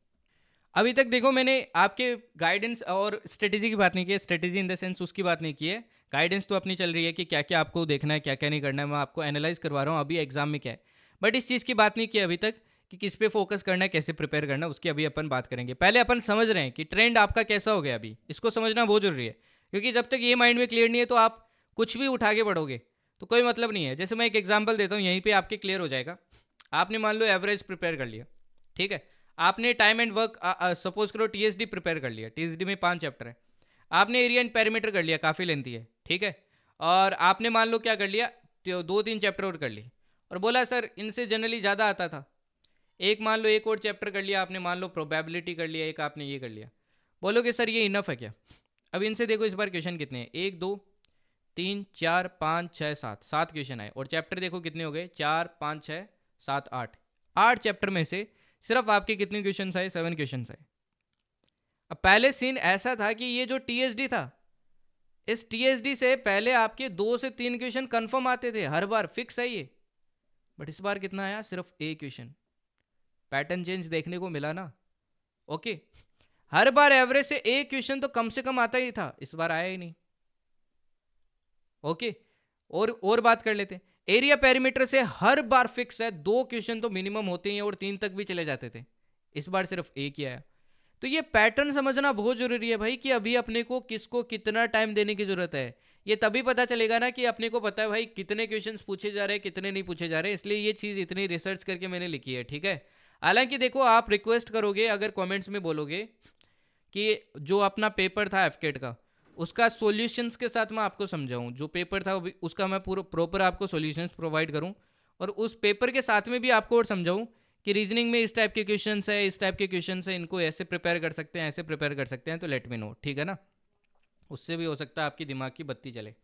अभी तक देखो मैंने आपके गाइडेंस और स्ट्रेटेजी की बात नहीं की है, स्ट्रेटेजी इन द सेंस उसकी बात नहीं की है, गाइडेंस तो अपनी चल रही है कि क्या क्या आपको देखना है क्या क्या नहीं करना है, मैं आपको एनालाइज करवा रहा हूँ अभी एग्जाम में क्या है। बट इस चीज़ की बात नहीं की अभी तक कि किस पे फोकस करना है, कैसे प्रिपेयर करना है, उसकी अभी अपन बात करेंगे। पहले अपन समझ रहे हैं कि ट्रेंड आपका कैसा हो गया अभी, इसको समझना बहुत जरूरी है, क्योंकि जब तक ये माइंड में क्लियर नहीं है तो आप कुछ भी उठा के पढ़ोगे तो कोई मतलब नहीं है। जैसे मैं एक एग्जाम्पल देता हूँ, यहीं पे आपके क्लियर हो जाएगा। आपने मान लो एवरेज प्रिपेयर कर लिया, ठीक है। आपने टाइम एंड वर्क सपोज करो टीएसडी प्रिपेयर कर लिया, टीएसडी में 5 चैप्टर है। आपने एरिया एंड पैरामीटर कर लिया, काफ़ी लेंथी है, ठीक है। और आपने मान लो क्या कर लिया, 2-3 चैप्टर और कर लिए, और बोला सर इनसे जनरली ज़्यादा आता था। एक मान लो एक और चैप्टर कर लिया आपने, मान लो प्रोबेबिलिटी कर लिया, एक आपने ये कर लिया। बोलोगे सर ये इनफ है क्या? अब इनसे देखो इस बार क्वेश्चन कितने हैं, 1 2 3 4 5 6 7, 7 क्वेश्चन आए। और चैप्टर देखो कितने हो गए, 4 5 6 7 8, 8 चैप्टर में से सिर्फ आपके कितने क्वेश्चन आए, 7 क्वेश्चन आए। अब पहले सीन ऐसा था कि ये जो टीएसडी था, इस टीएसडी से पहले आपके 2 से 3 क्वेश्चन कंफर्म आते थे, हर बार फिक्स है ये। बट इस बार कितना आया, सिर्फ एक क्वेश्चन। पैटर्न चेंज देखने को मिला ना। ओके, हर बार एवरेज से एक क्वेश्चन तो कम से कम आता ही था, इस बार आया ही नहीं। ओके, और बात कर लेते हैं। एरिया पेरीमीटर से हर बार फिक्स है, 2 क्वेश्चन तो मिनिमम होते ही और 3 तक भी चले जाते थे, इस बार सिर्फ एक ही आया। तो ये पैटर्न समझना बहुत जरूरी है भाई, कि अभी अपने को किसको कितना टाइम देने की जरूरत है। ये तभी पता चलेगा ना कि अपने को पता है भाई कितने क्वेश्चंस पूछे जा रहे हैं, कितने नहीं पूछे जा रहे हैं। इसलिए ये चीज़ इतनी रिसर्च करके मैंने लिखी है, ठीक है। हालांकि देखो, आप रिक्वेस्ट करोगे अगर कमेंट्स में बोलोगे कि जो अपना पेपर था एफकेट का, उसका सॉल्यूशंस के साथ मैं आपको समझाऊं, जो पेपर था उसका मैं पूरा प्रॉपर आपको सॉल्यूशंस प्रोवाइड करूं, और उस पेपर के साथ में भी आपको और समझाऊं कि रीजनिंग में इस टाइप के क्वेश्चंस है, इस टाइप के क्वेश्चंस है, इनको ऐसे प्रिपेयर कर सकते हैं, ऐसे प्रिपेयर कर सकते हैं, तो लेट मी नो, ठीक है ना। उससे भी हो सकता है आपकी दिमाग की बत्ती चले।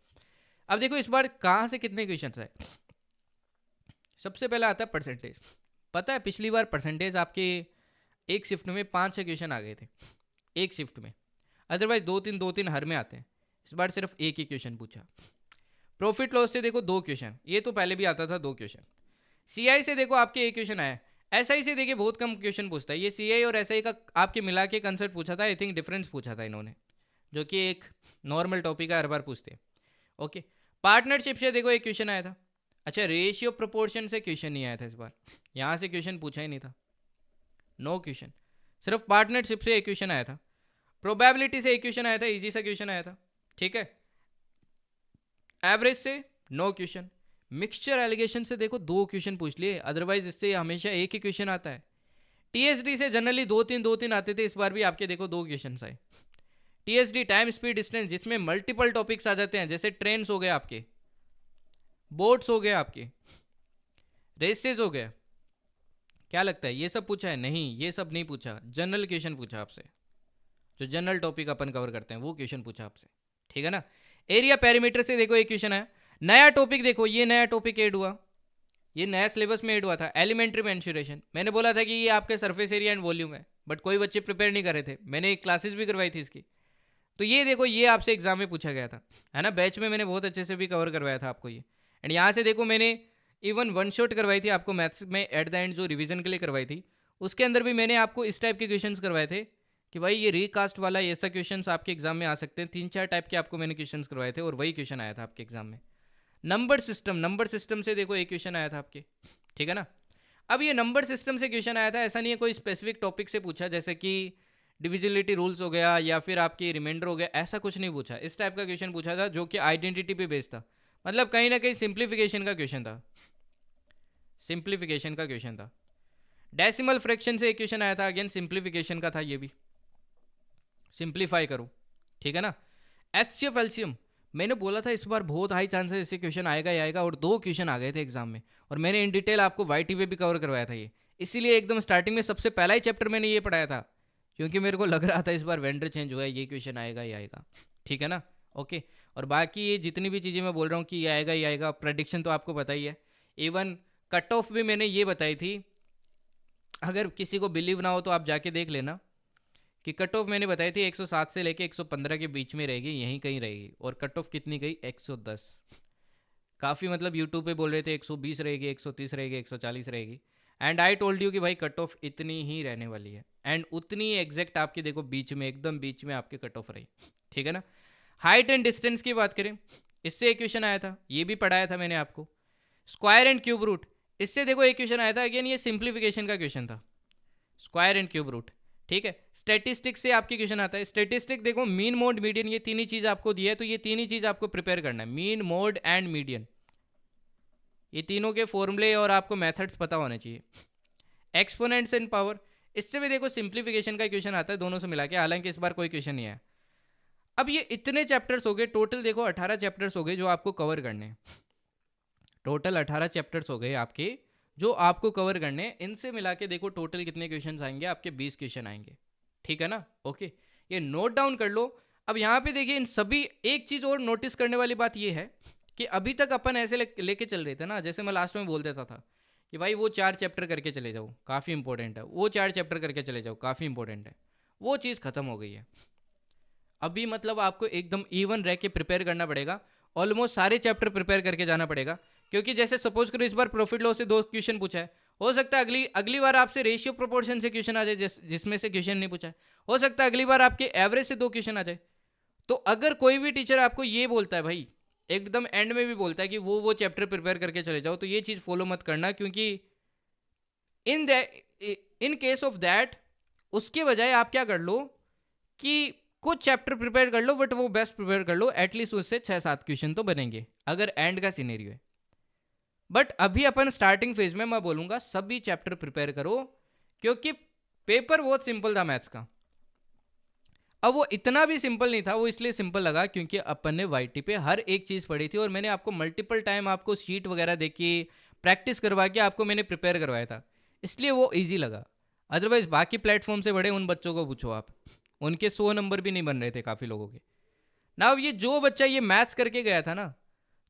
अब देखो इस बार कहाँ से कितने क्वेश्चन है। सबसे पहले आता है परसेंटेज। पता है पिछली बार परसेंटेज आपके एक शिफ्ट में 5-6 क्वेश्चन आ गए थे, एक शिफ्ट में। अदरवाइज 2-3 हर में आते हैं, इस बार सिर्फ एक ही क्वेश्चन पूछा। प्रॉफिट लॉस से देखो 2 क्वेश्चन, ये तो पहले भी आता था 2 क्वेश्चन। सीआई से देखो आपके एक क्वेश्चन आया। एसआई से देखिए बहुत कम क्वेश्चन पूछता है, ये सीआई और एसआई का आपके मिला के कंसेप्ट पूछा था, आई थिंक डिफरेंस पूछा था इन्होंने, जो कि एक नॉर्मल टॉपिक है, हर बार पूछते हैं। ओके, पार्टनरशिप से देखो एक क्वेश्चन आया था। अच्छा, रेशियो प्रोपोर्शन से क्वेश्चन नहीं आया था इस बार, यहाँ से क्वेश्चन पूछा ही नहीं था, नो क्वेश्चन। सिर्फ पार्टनरशिप से एक क्वेश्चन आया था। प्रोबेबिलिटी से एक क्वेश्चन आया था, इजी सा क्वेश्चन आया था, ठीक है। एवरेज से नो क्वेश्चन। मिक्सचर एलिगेशन से देखो 2 क्वेश्चन पूछ लिए, अदरवाइज इससे हमेशा एक ही क्वेश्चन आता है। टीएसडी से जनरली 2-3 आते थे, इस बार भी आपके देखो 2 क्वेश्चन आए। टीएसडी टाइम स्पीड डिस्टेंस, जिसमें मल्टीपल टॉपिक्स आ जाते हैं, जैसे ट्रेन हो गए आपके, बोट्स हो गए आपके, रेसेस हो गए। क्या लगता है ये सब पूछा है? नहीं, ये सब नहीं पूछा, जनरल क्वेश्चन पूछा आपसे, जो जनरल टॉपिक अपन कवर करते हैं वो क्वेश्चन पूछा आपसे, ठीक है ना। एरिया पेरीमीटर से देखो एक क्वेश्चन आया। नया टॉपिक देखो, ये नया टॉपिक ऐड हुआ, ये नया सिलेबस में ऐड हुआ था, एलिमेंट्री मेंसुरेशन। मैंने बोला था कि ये आपके सरफेस एरिया एंड वॉल्यूम है, बट कोई बच्चे प्रिपेयर नहीं कर रहे थे, मैंने एक क्लासेस भी करवाई थी इसकी। तो ये देखो, ये आपसे एग्जाम में पूछा गया था, है ना। बैच में मैंने बहुत अच्छे से भी कवर करवाया था आपको ये। एंड यहाँ से देखो मैंने इवन 1 शॉट करवाई थी आपको मैथ्स में, एट द एंड जो रिवीजन के लिए करवाई थी, उसके अंदर भी मैंने आपको इस टाइप के क्वेश्चंस करवाए थे कि भाई ये रिकास्ट वाला ऐसा क्वेश्चंस आपके एग्जाम में आ सकते हैं। 3-4 टाइप के आपको मैंने क्वेश्चंस करवाए थे और वही क्वेश्चन आया था आपके एग्जाम में। नंबर सिस्टम से देखो एक क्वेश्चन आया था आपके, ठीक है ना। अब ये नंबर सिस्टम से क्वेश्चन आया था, ऐसा नहीं है कोई स्पेसिफिक टॉपिक से पूछा, जैसे कि डिविजिबिलिटी रूल्स हो गया या फिर आपकी रिमाइंडर हो गया, ऐसा कुछ नहीं पूछा। इस टाइप का क्वेश्चन पूछा था जो कि आइडेंटिटी पे बेस्ड था, मतलब कहीं ना कहीं सिंप्लीफिकेशन का क्वेश्चन था, सिंप्लीफिकेशन का क्वेश्चन था। डेसिमल फ्रैक्शन से एक क्वेश्चन आया था, अगेन सिंप्लीफिकेशन का था, ये भी सिंप्लीफाई करो, ठीक है ना। एचसीएफ एलसीएम, मैंने बोला था इस बार बहुत हाई चांसेस इससे क्वेश्चन आएगा ही आएगा, और 2 क्वेश्चन आ गए थे एग्जाम में, और मैंने इन डिटेल आपको वाईटी पे भी कवर करवाया था ये। इसीलिए एकदम स्टार्टिंग में सबसे पहला ही चैप्टर मैंने ये पढ़ाया था, क्योंकि मेरे को लग रहा था इस बार वेंडर चेंज हुआ है, ये क्वेश्चन आएगा ही आएगा, ठीक है ना। ओके, और बाकी ये जितनी भी चीज़ें मैं बोल रहा हूँ कि ये आएगा ही आएगा, प्रेडिक्शन तो आपको पता ही है। इवन कट ऑफ भी मैंने ये बताई थी, अगर किसी को बिलीव ना हो तो आप जाके देख लेना, कि कट ऑफ मैंने बताई थी 107 से लेके 115 के बीच में रहेगी, यहीं कहीं रहेगी। और कट ऑफ कितनी गई? 110। काफ़ी मतलब यूट्यूब पे बोल रहे थे 120 रहेगी, 130 रहेगी, 140 रहेगी। एंड आई टोल्ड यू कि भाई कट ऑफ इतनी ही रहने वाली है, एंड उतनी एग्जैक्ट आपकी देखो बीच में, एकदम बीच में आपके कट ऑफ रही, ठीक है ना। हाइट एंड डिस्टेंस की बात करें, इससे एक क्वेश्चन आया था, ये भी पढ़ाया था मैंने आपको। स्क्वायर एंड क्यूब रूट, इससे देखो एक क्वेश्चन आया था, अगेन ये सिंप्लीफिकेशन का क्वेश्चन था, स्क्वायर एंड क्यूब रूट। ठीक है, स्टेटिस्टिक्स से आपके क्वेश्चन आता है। स्टेटिस्टिक देखो मीन मोड मीडियन ये तीन ही चीज आपको दी है, तो ये तीन ही चीज आपको प्रिपेयर करना है, मीन मोड एंड मीडियन। ये तीनों के फॉर्मूले और आपको मेथड्स पता होने चाहिए। एक्सपोनेंट्स इन पावर, इससे भी देखो सिंप्लीफिकेशन का क्वेश्चन आता है दोनों से मिला के, हालांकि इस बार कोई क्वेश्चन नहीं है। अब ये इतने चैप्टर्स हो गए, टोटल देखो 18 चैप्टर्स हो गए जो आपको कवर करने हैं। टोटल 18 चैप्टर्स हो गए आपके जो आपको कवर करने हैं। इनसे मिला के देखो टोटल कितने क्वेश्चन आएंगे आपके, 20 क्वेश्चन आएंगे। ठीक है ना, ओके, ये नोट डाउन कर लो। अब यहाँ पे देखिए इन सभी, एक चीज़ और नोटिस करने वाली बात ये है कि अभी तक अपन ऐसे लेके चल रहे थे ना, जैसे मैं लास्ट में बोल देता था कि भाई वो 4 चैप्टर करके चले जाओ काफ़ी इंपॉर्टेंट है, वो 4 चैप्टर करके चले जाओ काफ़ी इंपॉर्टेंट है, वो चीज़ ख़त्म हो गई है। अभी मतलब आपको एकदम इवन रह के प्रिपेयर करना पड़ेगा, ऑलमोस्ट सारे चैप्टर प्रिपेयर करके जाना पड़ेगा। क्योंकि जैसे सपोज करो इस बार प्रॉफिट लॉस से 2 क्वेश्चन पूछा है, हो सकता है अगली बार आपसे रेशियो प्रोपोर्शन से क्वेश्चन आ जाए जिसमें से क्वेश्चन नहीं पूछा है, हो सकता है अगली बार आपके एवरेज से 2 क्वेश्चन आ जाए। तो अगर कोई भी टीचर आपको ये बोलता है भाई, एकदम एंड में भी बोलता है कि वो चैप्टर प्रिपेयर करके चले जाओ, तो ये चीज़ फॉलो मत करना, क्योंकि इन इन केस ऑफ दैट उसके बजाय आप क्या कर लो कि कुछ चैप्टर प्रिपेयर कर लो, बट वो बेस्ट प्रिपेयर कर लो, एटलीस्ट उससे 6-7 क्वेश्चन तो बनेंगे अगर एंड का सिनेरियो है। बट अभी अपन स्टार्टिंग फेज में मैं बोलूंगा सभी चैप्टर प्रिपेयर करो, क्योंकि पेपर बहुत सिंपल था मैथ्स का। अब वो इतना भी सिंपल नहीं था, वो इसलिए सिंपल लगा क्योंकि अपन ने वाईटी पे हर एक चीज़ पढ़ी थी और मैंने आपको मल्टीपल टाइम आपको शीट वगैरह देखी, प्रैक्टिस करवा के आपको मैंने प्रिपेयर करवाया था, इसलिए वो ईजी लगा। अदरवाइज बाकी प्लेटफॉर्म से बड़े उन बच्चों को पूछो आप, उनके 100 नंबर भी नहीं बन रहे थे काफ़ी लोगों के ना। ये जो बच्चा ये मैथ्स करके गया था ना,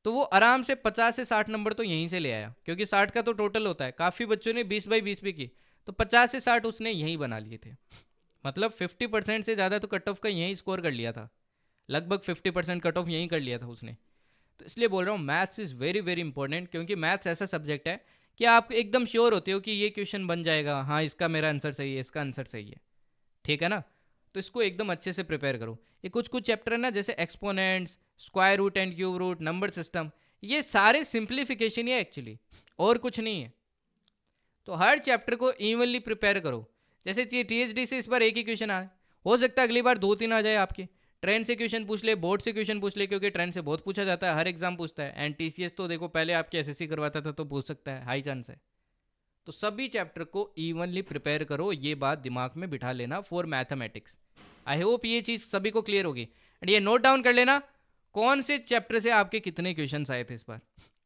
तो वो आराम से 50 से 60 नंबर तो यहीं से ले आया, क्योंकि 60 का तो टोटल होता है। काफ़ी बच्चों ने 20/20 भी की, तो 50 से 60 उसने यहीं बना लिए थे। मतलब 50% से ज़्यादा तो कट ऑफ का यहीं स्कोर कर लिया था, लगभग 50% कट ऑफ यहीं कर लिया था उसने। तो इसलिए बोल रहा हूँ maths is very very important, क्योंकि मैथ्स ऐसा सब्जेक्ट है कि आप एकदम श्योर होते हो कि ये क्वेश्चन बन जाएगा, हाँ इसका मेरा आंसर सही है, इसका आंसर सही है। ठीक है ना, तो इसको एकदम अच्छे से प्रिपेयर करो। ये कुछ कुछ चैप्टर है ना, जैसे exponents, square root and cube root, number system, ये सारे सिंप्लीफिकेशन ही है एक्चुअली, और कुछ नहीं है। तो हर चैप्टर को इवनली प्रिपेयर करो। जैसे टीएचडी से इस बार एक ही क्वेश्चन आए, हो सकता है अगली बार 2-3 आ जाए आपके। ट्रेन से क्वेश्चन पूछ ले, बोर्ड से क्वेश्चन पूछ ले, क्योंकि ट्रेन से बहुत पूछा जाता है, हर एग्जाम पूछता है। एंड टीसीएस तो देखो पहले आपके एसएससी करवाता था, तो पूछ सकता है, हाई चांस है। तो सभी चैप्टर को इवनली प्रिपेयर करो, ये बात दिमाग में बिठा लेना फॉर मैथमेटिक्स। आई होप ये चीज़ सभी को क्लियर होगी। एंड ये नोट डाउन कर लेना कौन से चैप्टर से आपके कितने क्वेश्चन आए थे इस बार,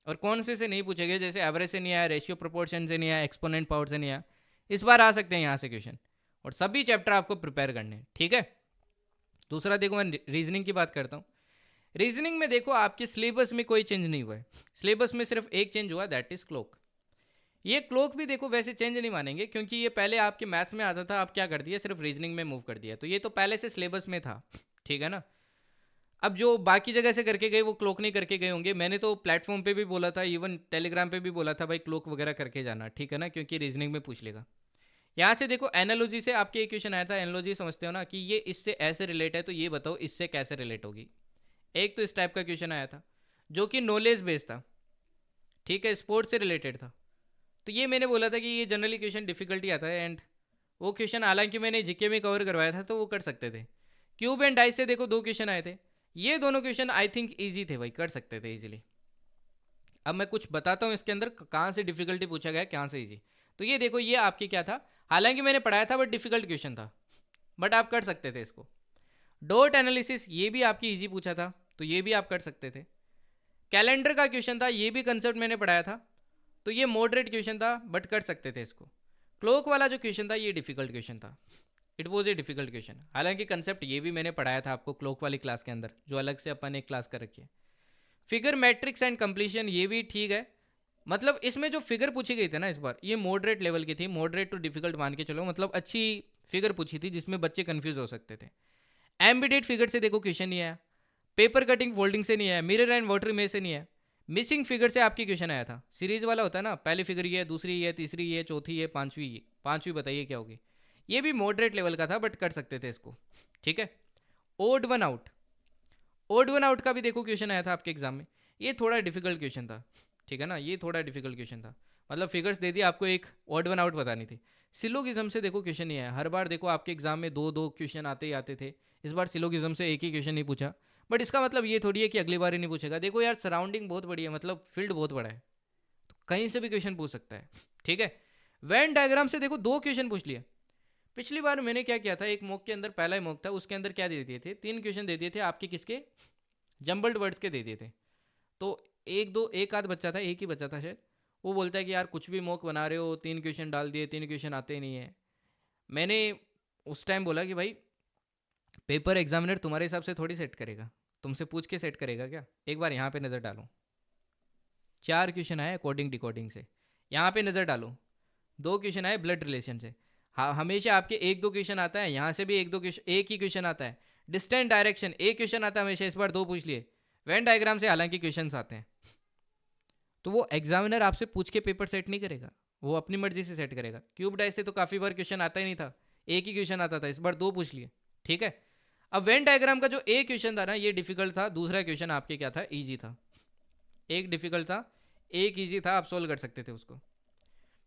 और कौन से नहीं पूछे गए। जैसे एवरेज से नहीं आया, रेशियो प्रोपोर्शन से नहीं आया, एक्सपोनेंट पावर से नहीं आया, इस बार आ सकते हैं यहाँ से क्वेश्चन। और सभी चैप्टर आपको प्रिपेयर करने हैं, ठीक है। दूसरा देखो, मैं रीजनिंग की बात करता हूँ। रीजनिंग में देखो आपके सिलेबस में कोई चेंज नहीं हुआ है, सिलेबस में सिर्फ एक चेंज हुआ, दैट इज क्लोक। ये क्लोक भी देखो वैसे चेंज नहीं मानेंगे, क्योंकि ये पहले आपके मैथ्स में आता था, आप क्या कर दिया, सिर्फ रीजनिंग में मूव कर दिया, तो ये तो पहले से सिलेबस में था। ठीक है ना। अब जो बाकी जगह से करके गए वो क्लोक नहीं करके गए होंगे। मैंने तो प्लेटफॉर्म पे भी बोला था, इवन टेलीग्राम पे भी बोला था भाई क्लोक वगैरह करके जाना, ठीक है ना, क्योंकि रीजनिंग में पूछ लेगा। यहाँ से देखो एनालॉजी से आपके एक क्वेश्चन आया था, एनालॉजी समझते हो ना कि ये इससे ऐसे रिलेट है, तो ये बताओ इससे कैसे रिलेट होगी। एक तो इस टाइप का क्वेश्चन आया था जो कि नॉलेज बेस्ड था, ठीक है, स्पोर्ट्स से रिलेटेड था। तो ये मैंने बोला था कि ये जनरली क्वेश्चन डिफिकल्टी आता है, एंड वो क्वेश्चन हालांकि मैंने जीके में कवर करवाया था, तो वो कर सकते थे। क्यूब एंड डाइस से देखो 2 क्वेश्चन आए थे, ये दोनों क्वेश्चन आई थिंक ईजी थे भाई, कर सकते थे इजीली। अब मैं कुछ बताता हूँ इसके अंदर कहाँ से डिफिकल्टी पूछा गया, कहाँ से ईजी। तो ये देखो, ये आपके क्या था, हालांकि मैंने पढ़ाया था बट डिफिकल्ट क्वेश्चन था, बट आप कर सकते थे इसको। डॉट एनालिसिस, ये भी आपकी ईजी पूछा था, तो ये भी आप कर सकते थे। कैलेंडर का क्वेश्चन था, ये भी कंसेप्ट मैंने पढ़ाया था, तो ये मॉडरेट क्वेश्चन था, बट कर सकते थे इसको। क्लोक वाला जो क्वेश्चन था ये डिफिकल्ट क्वेश्चन था, it was a difficult question. हालांकि कंसेप्ट ये भी मैंने पढ़ाया था आपको क्लोक वाली क्लास के अंदर, जो अलग से अपन एक क्लास कर रखी है। फिगर मैट्रिक्स एंड कंप्लीशन, ये भी ठीक है। मतलब इसमें जो फिगर पूछी गई थी ना इस बार, ये मॉडरेट लेवल की थी, मॉडरेट टू डिफिकल्ट मान के चलो, मतलब अच्छी फिगर पूछी थी जिसमें बच्चे कंफ्यूज हो सकते थे। एम्बिडेट फिगर से देखो क्वेश्चन नहीं आया, पेपर कटिंग फोल्डिंग से नहीं आया, मिरर एंड वाटर इमेज से नहीं आया। मिसिंग फिगर से आपकी क्वेश्चन आया था, सीरीज वाला होता है ना, पहली फिगर ये है, दूसरी ये है, तीसरी ये है, चौथी ये, पांचवी ये, पांचवी बताइए क्या होगी। ये भी मॉडरेट लेवल का था, बट कर सकते थे इसको, ठीक है। Odd one out, odd one out का भी देखो क्वेश्चन आया था आपके एग्जाम में, ये थोड़ा डिफिकल्ट क्वेश्चन था, ठीक है ना, ये थोड़ा डिफिकल्ट क्वेश्चन था। मतलब फिगर्स दे दिए, आपको एक ऑड वन आउट बतानी थी। सिलोगिज्म से देखो क्वेश्चन नहीं आया, हर बार देखो आपके एग्जाम में दो दो क्वेश्चन आते ही आते थे, इस बार सिलोगिज्म से एक ही क्वेश्चन नहीं पूछा। बट इसका मतलब ये थोड़ी है कि अगली बार ही नहीं पूछेगा। देखो यार सराउंडिंग बहुत बड़ी है, मतलब फील्ड बहुत बड़ा है, तो कहीं से भी क्वेश्चन पूछ सकता है। ठीक है, वेन डायग्राम से देखो दो क्वेश्चन पूछ लिए। पिछली बार मैंने क्या किया था, एक मॉक के अंदर, पहला ही मॉक था, उसके अंदर क्या दे दिए थे, तीन क्वेश्चन दे दिए थे आपके, किसके, जम्बल्ड वर्ड्स के दे दिए थे। तो एक आध बच्चा था, एक ही बच्चा था शायद, वो बोलता है कि यार कुछ भी मॉक बना रहे हो, तीन क्वेश्चन डाल दिए, तीन क्वेश्चन आते ही नहीं है। मैंने उस टाइम बोला कि भाई पेपर एग्जामिनर तुम्हारे हिसाब से थोड़ी सेट करेगा, तुमसे पूछ के सेट करेगा क्या, एक बार यहाँ पे नज़र डालो। चार क्वेश्चन आए अकॉर्डिंग डिकोडिंग से, यहाँ पे नज़र डालो। दो क्वेश्चन आए ब्लड रिलेशन से। हाँ, हमेशा आपके एक दो क्वेश्चन आता है, यहाँ से भी एक दो क्वेश्चन, एक ही क्वेश्चन आता है। डिस्टेंट डायरेक्शन एक क्वेश्चन आता है हमेशा, इस बार दो पूछ लिए। वेन डायग्राम से हालांकि क्वेश्चन आते हैं, तो वो एग्जामिनर आपसे पूछ के पेपर सेट नहीं करेगा, वो अपनी मर्जी से सेट करेगा। क्यूब डाइस से तो काफ़ी बार क्वेश्चन आता ही नहीं था, एक ही क्वेश्चन आता था, इस बार दो पूछ लिए। ठीक है, अब वेन डायग्राम का जो एक क्वेश्चन था ना, ये डिफिकल्ट था, दूसरा क्वेश्चन आपके क्या था, ईजी था। एक डिफिकल्ट था, एक ईजी था, आप सोल्व कर सकते थे उसको।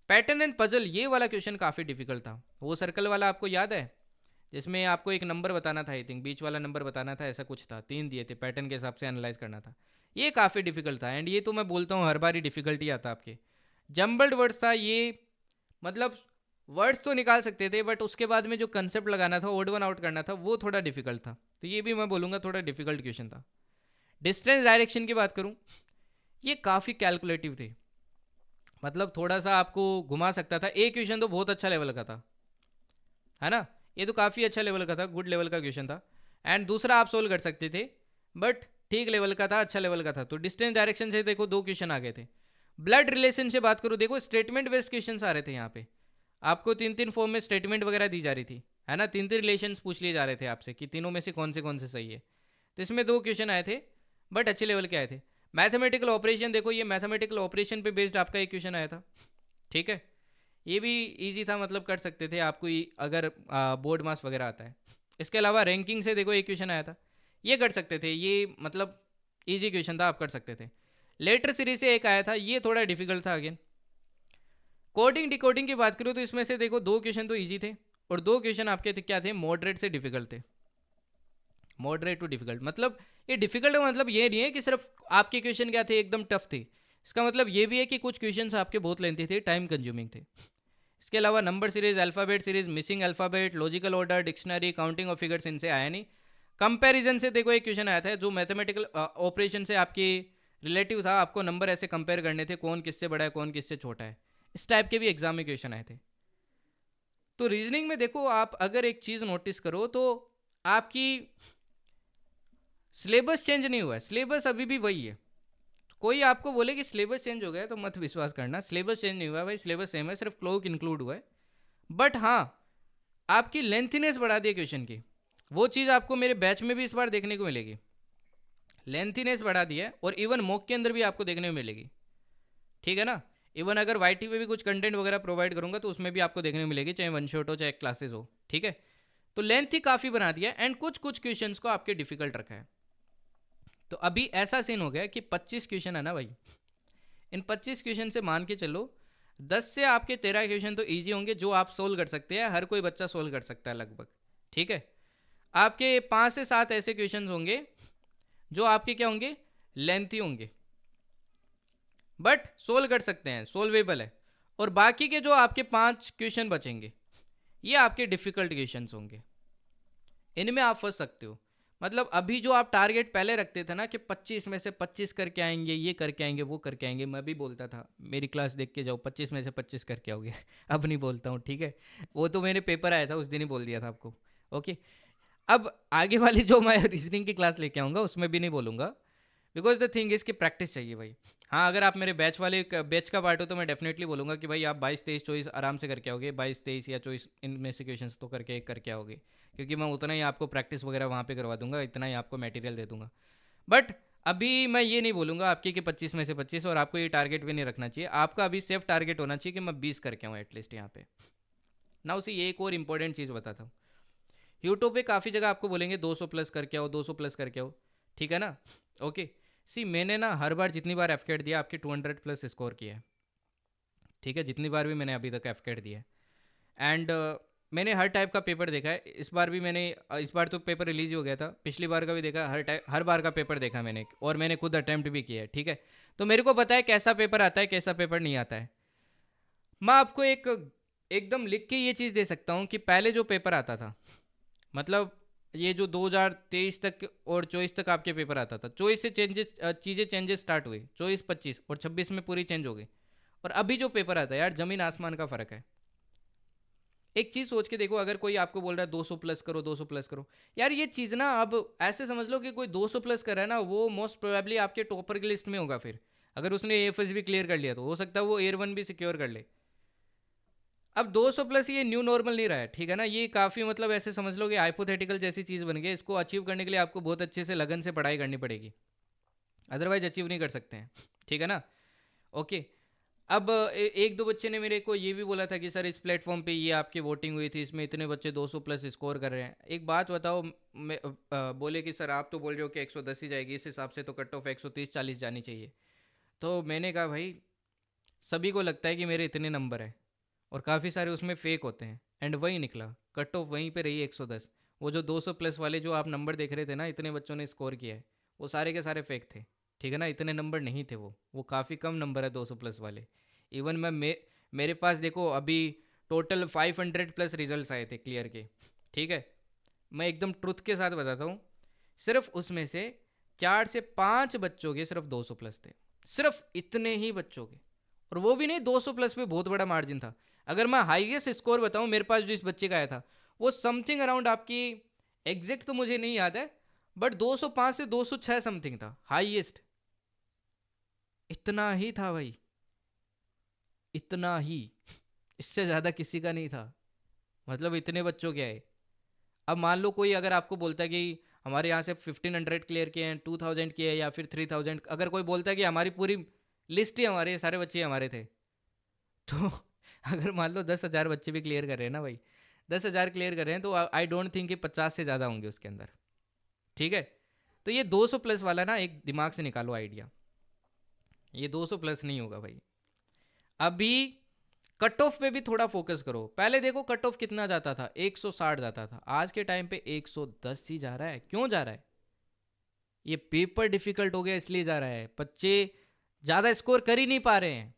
पैटर्न एंड पजल, ये वाला क्वेश्चन काफ़ी डिफिकल्ट था। वो सर्कल वाला आपको याद है, जिसमें आपको एक नंबर बताना था, आई थिंक बीच वाला नंबर बताना था, ऐसा कुछ था, तीन दिए थे, पैटर्न के हिसाब से एनालाइज करना था। ये काफ़ी डिफिकल्ट था, एंड ये तो मैं बोलता हूँ हर बार ही डिफिकल्ट ही आता आपके। जम्बल्ड वर्ड्स था ये, मतलब वर्ड्स तो निकाल सकते थे, बट उसके बाद में जो कंसेप्ट लगाना था, ओड वन आउट करना था, वो थोड़ा डिफिकल्ट था। तो ये भी मैं बोलूँगा थोड़ा डिफिकल्ट क्वेश्चन था। डिस्टेंस डायरेक्शन की बात करूँ, ये काफ़ी कैलकुलेटिव थे, मतलब थोड़ा सा आपको घुमा सकता था। एक क्वेश्चन तो बहुत अच्छा लेवल का था, है ना, ये तो काफ़ी अच्छा लेवल का था, गुड लेवल का क्वेश्चन था। एंड दूसरा आप सोल्व कर सकते थे, बट ठीक लेवल का था, अच्छा लेवल का था। तो डिस्टेंस डायरेक्शन से देखो दो क्वेश्चन आ गए थे। ब्लड रिलेशन से बात करूँ, देखो स्टेटमेंट बेस्ड क्वेश्चन आ रहे थे यहाँ पे, आपको तीन तीन फॉर्म में स्टेटमेंट वगैरह दी जा रही थी, है ना, तीन तीन रिलेशन पूछ लिए जा रहे थे आपसे कि तीनों में से कौन से सही है। तो इसमें दो क्वेश्चन आए थे, बट अच्छे लेवल के आए थे। मैथमेटिकल ऑपरेशन देखो, ये मैथमेटिकल ऑपरेशन पे बेस्ड आपका एक क्वेश्चन आया था। ठीक है, ये भी इजी था, मतलब कर सकते थे आपको अगर बोर्ड मास वगैरह आता है। इसके अलावा रैंकिंग से देखो एक क्वेश्चन आया था, ये कर सकते थे, ये मतलब इजी क्वेश्चन था, आप कर सकते थे। लेटर सीरीज से एक आया था, ये थोड़ा डिफिकल्ट था अगेन। कोडिंग डिकोडिंग की बात करूँ तो इसमें से देखो दो क्वेश्चन तो इजी थे, और दो क्वेश्चन आपके क्या थे, मॉडरेट से डिफिकल्ट थे। मॉडरेट टू डिफिकल्ट, मतलब ये डिफिकल्ट का मतलब ये नहीं है कि सिर्फ आपके क्वेश्चन क्या थे एकदम टफ थे, इसका मतलब ये भी है कि कुछ क्वेश्चन आपके बहुत लेंथी थे, टाइम कंज्यूमिंग थे। इसके अलावा number series, alphabet series, missing alphabet, logical order, dictionary, counting of figures, इनसे आया नहीं। कंपैरिजन से देखो एक क्वेश्चन आया था, जो मैथमेटिकल ऑपरेशन से आपकी रिलेटिव था, आपको नंबर ऐसे कंपेयर करने थे, कौन किससे बड़ा है कौन किससे छोटा है, इस टाइप के भी एग्जाम में क्वेश्चन आए थे। तो रीजनिंग में देखो, आप अगर एक चीज़ नोटिस करो तो आपकी सिलेबस चेंज नहीं हुआ है, सिलेबस अभी भी वही है। कोई आपको बोले कि सिलेबस चेंज हो गया तो मत विश्वास करना, सिलेबस चेंज नहीं हुआ है भाई, सिलेबस सेम है, सिर्फ क्लोक इंक्लूड हुआ है। बट हाँ, आपकी लेंथीनेस बढ़ा दी है क्वेश्चन की, वो चीज़ आपको मेरे बैच में भी इस बार देखने को मिलेगी। लेंथीनेस बढ़ा दी है, और इवन मॉक के अंदर भी आपको देखने को मिलेगी। ठीक है ना, इवन अगर वाई टी पे भी कुछ कंटेंट वगैरह प्रोवाइड करूंगा तो उसमें भी आपको देखने को मिलेगी, चाहे वन शॉट हो चाहे क्लासेस हो। ठीक है, तो लेंथ ही काफ़ी बना दिया, एंड कुछ कुछ क्वेश्चन को आपके डिफिकल्ट रखा है। तो अभी ऐसा सीन हो गया कि 25 क्वेश्चन है ना भाई, इन 25 क्वेश्चन से मान के चलो 10 से आपके 13 क्वेश्चन तो इजी होंगे, जो आप सोल्व कर सकते हैं, हर कोई बच्चा सोल्व कर सकता है लगभग। ठीक है, आपके 5 से 7 ऐसे क्वेश्चन होंगे जो आपके क्या होंगे, लेंथी होंगे, बट सोल्व कर सकते हैं, सोल्वेबल है। और बाकी के जो आपके 5 क्वेश्चन बचेंगे, ये आपके डिफिकल्ट क्वेश्चन होंगे, इनमें आप फंस सकते हो। मतलब अभी जो आप टारगेट पहले रखते थे ना कि 25 में से 25 करके आएंगे, ये करके आएंगे, वो करके आएंगे, मैं भी बोलता था, मेरी क्लास देख के जाओ, 25 में से 25 करके आओगे। अब नहीं बोलता हूँ, ठीक है, वो तो मेरे पेपर आया था उस दिन ही बोल दिया था आपको। ओके, अब आगे वाली जो मैं रीजनिंग की क्लास लेके आऊँगा उसमें भी नहीं बोलूँगा, बिकॉज द थिंग इज़ कि प्रैक्टिस चाहिए भाई। हाँ, अगर आप मेरे बैच का पार्ट हो तो मैं डेफिनेटली बोलूँगा कि भाई आप 22-23 24 आराम से करके आओगे, 22-23 या 24 इनमें से क्वेश्चन तो करके आओगे, क्योंकि मैं उतना ही आपको प्रैक्टिस वगैरह वहाँ पे करवा दूंगा, इतना ही आपको मटेरियल दे दूंगा। बट अभी मैं ये नहीं बोलूँगा आपके कि 25 में से 25, और आपको ये टारगेट भी नहीं रखना चाहिए, आपका अभी सेफ टारगेट होना चाहिए कि मैं 20 करके आऊँ एटलीस्ट यहाँ पे ना। उसी एक और इंपॉर्टेंट चीज़ बताता हूँ, यूट्यूब पे काफ़ी जगह आपको बोलेंगे 200 प्लस करके आओ, 200 प्लस करके आओ, ठीक है ना। ओके, सी मैंने ना हर बार जितनी बार एफकेट दिया आपके 200 प्लस स्कोर किया है, ठीक है, जितनी बार भी मैंने अभी तक एफकेट दिया है। एंड मैंने हर टाइप का पेपर देखा है। इस बार भी मैंने इस बार तो पेपर रिलीज ही हो गया था, पिछली बार का भी देखा, हर बार का पेपर देखा मैंने, और मैंने खुद अटैम्प्ट भी किया है। ठीक है, तो मेरे को पता है कैसा पेपर आता है, कैसा पेपर नहीं आता है। मैं आपको एकदम लिख के ये चीज़ दे सकता हूँ कि पहले जो पेपर आता था, मतलब ये जो 2023 तक और 24 तक आपके पेपर आता था, 24 से चीज़ें चेंजेस स्टार्ट हुई, 24 25 और 26 में पूरी चेंज हो गई। और अभी जो पेपर आता है यार, ज़मीन आसमान का फ़र्क है। एक चीज़ सोच के देखो, अगर कोई आपको बोल रहा है 200 प्लस करो, 200 प्लस करो, यार ये चीज़ ना, अब ऐसे समझ लो कि कोई 200 प्लस कर रहा है ना, वो मोस्ट प्रोबेबली आपके टॉपर की लिस्ट में होगा। फिर अगर उसने एएफएस भी क्लियर कर लिया तो हो सकता है वो एयर वन भी सिक्योर कर ले। अब 200 प्लस ये न्यू नॉर्मल नहीं रहा है, ठीक है ना, ये काफ़ी मतलब ऐसे समझ लो कि हाइपोथेटिकल जैसी चीज़ बन गई। इसको अचीव करने के लिए आपको बहुत अच्छे से लगन से पढ़ाई करनी पड़ेगी, अदरवाइज अचीव नहीं कर सकते हैं, ठीक है ना। ओके, अब एक दो बच्चे ने मेरे को ये भी बोला था कि सर इस प्लेटफॉर्म पे ये आपकी वोटिंग हुई थी, इसमें इतने बच्चे 200 प्लस स्कोर कर रहे हैं। एक बात बताओ, बोले कि सर आप तो बोल रहे हो कि 110 ही जाएगी, इस हिसाब से तो कट ऑफ 130-40 जानी चाहिए। तो मैंने कहा भाई, सभी को लगता है कि मेरे इतने नंबर है, और काफ़ी सारे उसमें फेक होते हैं, एंड वही निकला, कट ऑफ वहीं पे रही 110। वो जो 200 प्लस वाले जो आप नंबर देख रहे थे ना, इतने बच्चों ने स्कोर किया है, वो सारे के सारे फेक थे, ठीक है ना। इतने नंबर नहीं थे, वो काफ़ी कम नंबर है 200 प्लस वाले। इवन मेरे पास देखो अभी टोटल 500 प्लस रिजल्ट्स आए थे क्लियर के, ठीक है। मैं एकदम ट्रुथ के साथ बताता हूँ, सिर्फ उसमें से 4 से 5 बच्चों के सिर्फ 200 प्लस थे, सिर्फ इतने ही बच्चों के। और वो भी नहीं 200 प्लस में बहुत बड़ा मार्जिन था। अगर मैं हाईएस्ट स्कोर बताऊं मेरे पास जो इस बच्चे का आया था, वो समथिंग अराउंड आपकी, एग्जैक्ट तो मुझे नहीं याद है, बट 205 से 206 समथिंग था हाईएस्ट। इतना ही था भाई, इतना ही, इससे ज़्यादा किसी का नहीं था। मतलब इतने बच्चों के आए। अब मान लो कोई अगर आपको बोलता है कि हमारे यहाँ से 1500 क्लियर किए हैं, 2000 किए हैं, या फिर 3000, अगर कोई बोलता है कि हमारी पूरी लिस्ट ही हमारे सारे बच्चे हमारे थे, तो अगर मान लो 10,000 बच्चे भी क्लियर कर रहे हैं ना भाई, 10,000 क्लियर कर रहे हैं, तो आई डोंट थिंक कि 50 से ज़्यादा होंगे उसके अंदर, ठीक है। तो ये 200 प्लस वाला ना एक दिमाग से निकालो आइडिया, ये 200 प्लस नहीं होगा भाई। अभी कट ऑफ पे भी थोड़ा फोकस करो। पहले देखो कट ऑफ कितना जाता था, 160 जाता था, आज के टाइम पे 110 ही जा रहा है। क्यों जा रहा है? ये पेपर डिफिकल्ट हो गया इसलिए जा रहा है, बच्चे ज़्यादा स्कोर कर ही नहीं पा रहे हैं,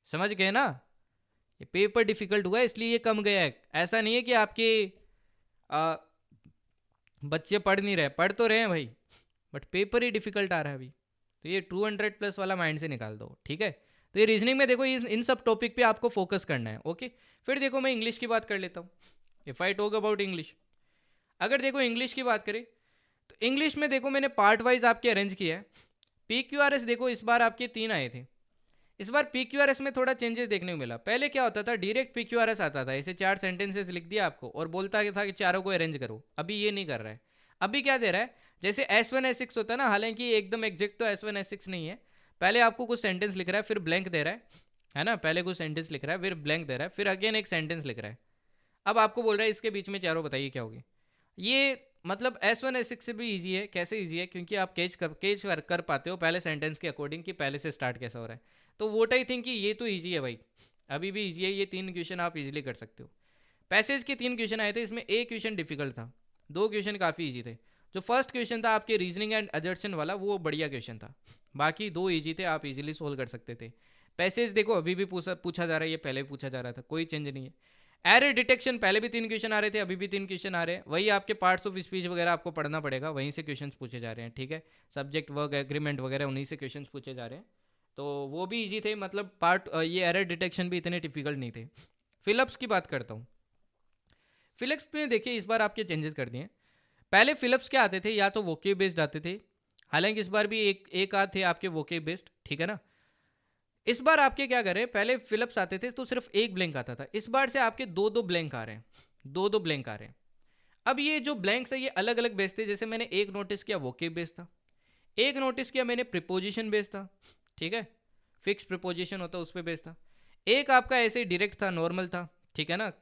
समझ गए ना। ये पेपर डिफिकल्ट हुआ है इसलिए ये कम गया है। ऐसा नहीं है कि आपके आ, बच्चे पढ़ नहीं रहे, पढ़ तो रहे हैं भाई, बट पेपर ही डिफिकल्ट आ रहा है अभी। तो ये 200 प्लस वाला माइंड से निकाल दो, ठीक है। तो ये रीजनिंग में देखो, इन सब टॉपिक पे आपको फोकस करना है, ओके। फिर देखो मैं इंग्लिश की बात कर लेता हूँ, if I talk about English. अगर देखो इंग्लिश की बात करें, तो इंग्लिश में देखो मैंने पार्ट वाइज आपके अरेंज किया है। PQRS देखो इस बार आपके 3 आए थे। इस बार PQRS में थोड़ा चेंजेस देखने को मिला। पहले क्या होता था, डायरेक्ट PQRS आता था, ऐसे 4 सेंटेंसेस लिख दिया आपको और बोलता था कि चारों को अरेंज करो। अभी ये नहीं कर रहा है। अभी क्या दे रहा है, जैसे S1 S6 होता है ना, हालांकि एकदम एग्जैक्ट तो S1 S6 नहीं है। पहले आपको कुछ सेंटेंस लिख रहा है, फिर ब्लैंक दे रहा है ना, पहले कुछ सेंटेंस लिख रहा है, फिर ब्लैंक दे रहा है, फिर अगेन एक सेंटेंस लिख रहा है। अब आपको बोल रहा है इसके बीच में चारों बताइए क्या होगी। ये मतलब S1 S6 से भी ईजी है। कैसे ईजी है? क्योंकि आप कैच कर पाते हो पहले सेंटेंस के अकॉर्डिंग कि पहले से स्टार्ट कैसा हो रहा है। तो वोट आई थिंक कि ये तो ईजी है भाई, अभी भी ईजी है। ये 3 क्वेश्चन आप इजीली कर सकते हो। पैसेज के 3 क्वेश्चन आए थे, इसमें एक क्वेश्चन डिफिकल्ट था, 2 क्वेश्चन काफ़ी ईजी थे। जो फर्स्ट क्वेश्चन था आपके रीजनिंग एंड अजर्शन वाला, वो बढ़िया क्वेश्चन था। बाकी 2 ईजी थे, आप इजीली सोल्व कर सकते थे। पैसेज देखो अभी भी पूछा जा रहा है, ये पहले भी पूछा जा रहा था, कोई चेंज नहीं है। एरर डिटेक्शन पहले भी 3 क्वेश्चन आ रहे थे, अभी भी 3 क्वेश्चन आ रहे हैं। वही आपके पार्ट्स ऑफ स्पीच वगैरह आपको पढ़ना पड़ेगा, वहीं से क्वेश्चन पूछे जा रहे हैं, ठीक है। सब्जेक्ट वर्क एग्रीमेंट वगैरह उन्हीं से क्वेश्चन पूछे जा रहे हैं। तो वो भी इजी थे, मतलब ये एरर डिटेक्शन भी इतने डिफिकल्ट नहीं थे। फिलअप्स की बात करता हूँ। फिलअप्स में देखिए इस बार आपके चेंजेस कर दिए। पहले फिलअप्स क्या आते थे, या तो वोके बेस्ड आते थे, हालांकि इस बार भी एक आध थे आपके वोके बेस्ड, ठीक है ना। इस बार आपके क्या करें, पहले फिलअप्स आते थे तो सिर्फ एक ब्लैंक आता था, इस बार से आपके दो दो ब्लैंक आ रहे हैं, दो ब्लैंक आ रहे हैं। अब ये जो ब्लैंक्स है ये अलग अलग बेस थे। जैसे मैंने एक नोटिस किया वोके बेस था, एक नोटिस किया मैंने प्रिपोजिशन बेस था, ठीक है, फिक्स प्रिपोजिशन होता उस पर बेस था। एक आपका ऐसे ही डायरेक्ट था, नॉर्मल था, ठीक है ना।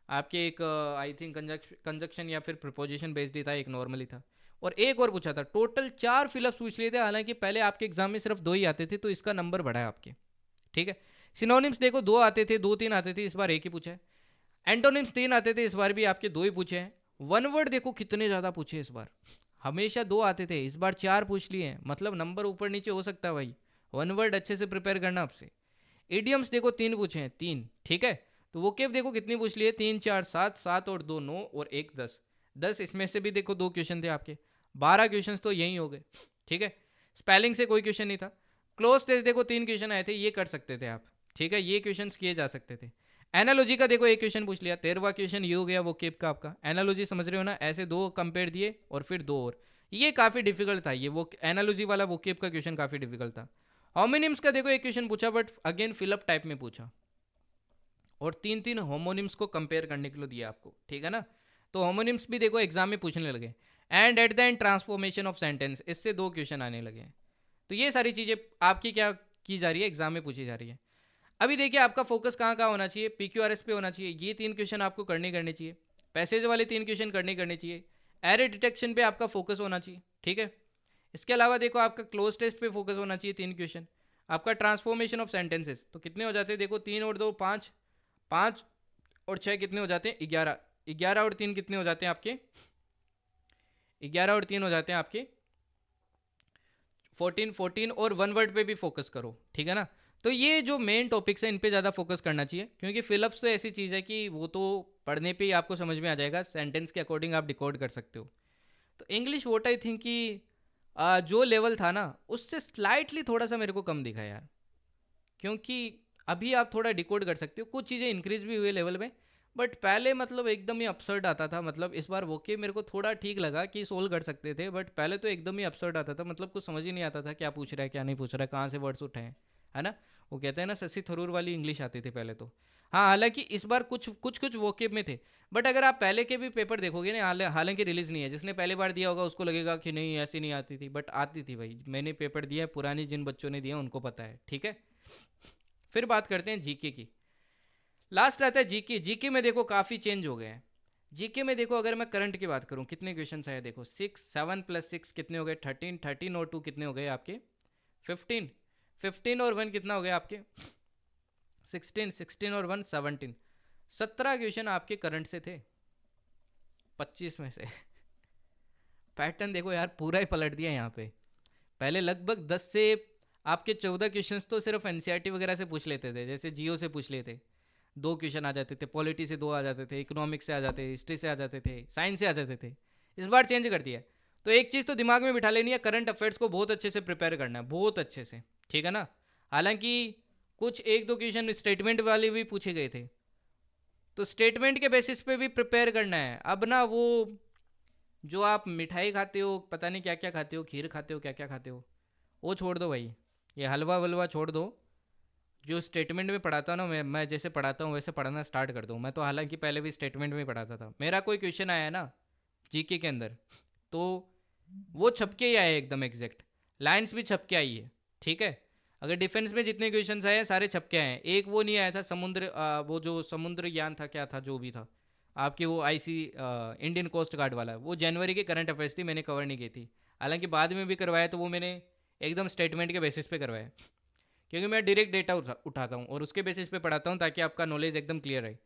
आपके एक आई थिंक कंजक्शन या फिर प्रिपोजिशन बेस्ड ही था, एक नॉर्मली था, और एक और पूछा था। टोटल 4 फिलअप्स पूछ लिए थे, हालांकि पहले आपके एग्जाम में सिर्फ 2 ही आते थे, तो इसका नंबर बढ़ा है आपके, ठीक है। सिनोनिम्स देखो 2 आते थे, 2-3 आते थे, इस बार एक ही पूछा है। एंटोनिम्स 3 आते थे, इस बार भी आपके 2 ही पूछे हैं। वन वर्ड देखो कितने ज़्यादा पूछे इस बार, हमेशा 2 आते थे, इस बार 4 पूछ लिए हैं, मतलब नंबर ऊपर नीचे हो सकता है भाई। वन वर्ड अच्छे से प्रिपेयर करना आपसे। इडियम्स देखो 3 पूछे हैं, 3, ठीक है। तो वोकेब देखो कितनी पूछ लिए, 3 4 7, 7 और 2 9 और 1 10, 10 इसमें से भी देखो 2 क्वेश्चन थे आपके, 12 क्वेश्चन तो यही हो गए, ठीक है। स्पेलिंग से कोई क्वेश्चन नहीं था। क्लोज टेस्ट देखो 3 क्वेश्चन आए थे, ये कर सकते थे आप, ठीक है, ये क्वेश्चन किए जा सकते थे। एनालॉजी का देखो एक क्वेश्चन पूछ लिया, 13वां क्वेश्चन ये हो गया वो केप का आपका। एनालॉजी समझ रहे हो ना, ऐसे 2 कंपेयर दिए और फिर 2 और, ये काफ़ी डिफिकल्ट था, ये वो एनालॉजी वाला वो केप का क्वेश्चन काफ़ी डिफिकल्ट था। होमोनिम्स का देखो एक क्वेश्चन पूछा, बट अगेन फिलअप टाइप में पूछा, और 3 होमोनिम्स को कंपेयर करने के लिए दिया आपको, ठीक है ना। तो होमोनिम्स भी देखो एग्जाम में पूछने लगे। And at the end transformation of sentence, इससे 2 क्वेश्चन आने लगे हैं। तो ये सारी चीज़ें आपकी क्या की जा रही है, एग्जाम में पूछी जा रही है। अभी देखिए आपका फोकस कहाँ कहाँ होना चाहिए, PQRS पे होना चाहिए, ये 3 क्वेश्चन आपको करने चाहिए। पैसेज वाले 3 क्वेश्चन करने चाहिए। एरर डिटेक्शन पे आपका फोकस होना चाहिए, ठीक है। इसके अलावा देखो आपका क्लोज टेस्ट पे फोकस होना चाहिए, 3 क्वेश्चन। आपका ट्रांसफॉर्मेशन ऑफ सेंटेंसेस तो कितने हो जाते हैं, देखो 3 और 2 5, 5 और 6 कितने हो जाते हैं, 11, 11 और 3 कितने हो जाते हैं आपके, 11 और 3 हो जाते हैं आपके 14, 14, और वन वर्ड पे भी फोकस करो, ठीक है ना। तो ये जो मेन टॉपिक्स हैं इन पे ज़्यादा फोकस करना चाहिए, क्योंकि फिलअप्स तो ऐसी चीज़ है कि वो तो पढ़ने पे ही आपको समझ में आ जाएगा, सेंटेंस के अकॉर्डिंग आप डिकोड कर सकते हो। तो इंग्लिश वोट आई थिंक कि जो लेवल था ना उससे स्लाइटली थोड़ा सा मेरे को कम दिखा यार, क्योंकि अभी आप थोड़ा डिकोड कर सकते हो, कुछ चीज़ें इंक्रीज भी हुए लेवल में, बट पहले मतलब एकदम ही अपसर्ड आता था। मतलब इस बार वो के मेरे को थोड़ा ठीक लगा कि सोल्व कर सकते थे, बट पहले तो एकदम ही अपसर्ड आता था, मतलब कुछ समझ ही नहीं आता था क्या पूछ रहा है क्या नहीं पूछ रहा है, कहाँ से वर्ड्स उठाए, है ना। वो कहते हैं ना शशि थरूर वाली इंग्लिश आती थी पहले तो। हाँ, हालांकि इस बार कुछ कुछ कुछ वोकेब में थे, बट अगर आप पहले के भी पेपर देखोगे ना, हालांकि रिलीज़ नहीं है, जिसने पहले बार दिया होगा उसको लगेगा कि नहीं ऐसी नहीं आती थी, बट आती थी भाई। मैंने पेपर दिया है, पुरानी जिन बच्चों ने दिया उनको पता है, ठीक है। फिर बात करते हैं जीके की। लास्ट आता है जीके। जीके में देखो काफ़ी चेंज हो गए हैं। जीके में देखो अगर मैं करंट की बात करूं, कितने क्वेश्चन आए देखो, 6, 7 + 6 कितने हो गए, 13, 13 और 2 कितने हो गए आपके, 15, 15 और 1 कितना हो गया आपके, 16, 16 और 1 17, 17 क्वेश्चन आपके करंट से थे 25 में से। पैटर्न देखो यार, पूरा ही पलट दिया यहाँ पे। पहले लगभग 10 से आपके 14 क्वेश्चंस तो सिर्फ एनसीईआरटी वगैरह से पूछ लेते थे, जैसे जियो से पूछ लेते, 2 क्वेश्चन आ जाते थे, पॉलिटी से 2 आ जाते थे, इकोनॉमिक्स से आ जाते, हिस्ट्री से आ जाते थे, साइंस से आ जाते थे। इस बार चेंज कर दिया। तो एक चीज़ तो दिमाग में बिठा लेनी है, करंट अफेयर्स को बहुत अच्छे से प्रिपेयर करना है, बहुत अच्छे से, ठीक है ना। हालांकि कुछ 1-2 क्वेश्चन स्टेटमेंट वाले भी पूछे गए थे, तो स्टेटमेंट के बेसिस पे भी प्रिपेयर करना है। अब ना वो जो आप मिठाई खाते हो, पता नहीं क्या क्या खाते हो, खीर खाते हो, क्या क्या खाते हो, वो छोड़ दो भाई, ये हलवा वलवा छोड़ दो। जो स्टेटमेंट में पढ़ाता हूँ ना, मैं जैसे पढ़ाता हूँ वैसे पढ़ना स्टार्ट कर दूँ। मैं तो हालांकि पहले भी स्टेटमेंट में ही पढ़ाता था। मेरा कोई क्वेश्चन आया है ना जीके के अंदर, तो वो छपके ही आया एकदम एग्जैक्ट, लाइन्स भी छपके आई है, ठीक है। अगर डिफेंस में जितने क्वेश्चन आए हैं सारे छपके आए हैं। एक वो नहीं आया था समुद्र, वो जो समुद्र ज्ञान था, क्या था जो भी था आपके, वो आईसी इंडियन कोस्ट गार्ड वाला, वो जनवरी के करंट अफेयर्स थी, मैंने कवर नहीं की थी। हालांकि बाद में भी करवाया, तो वो मैंने एकदम स्टेटमेंट के बेसिस पे करवाया, क्योंकि मैं डायरेक्ट डेटा उठाता हूँ और उसके बेसिस पे पढ़ाता हूँ, ताकि आपका नॉलेज एकदम क्लियर रहे।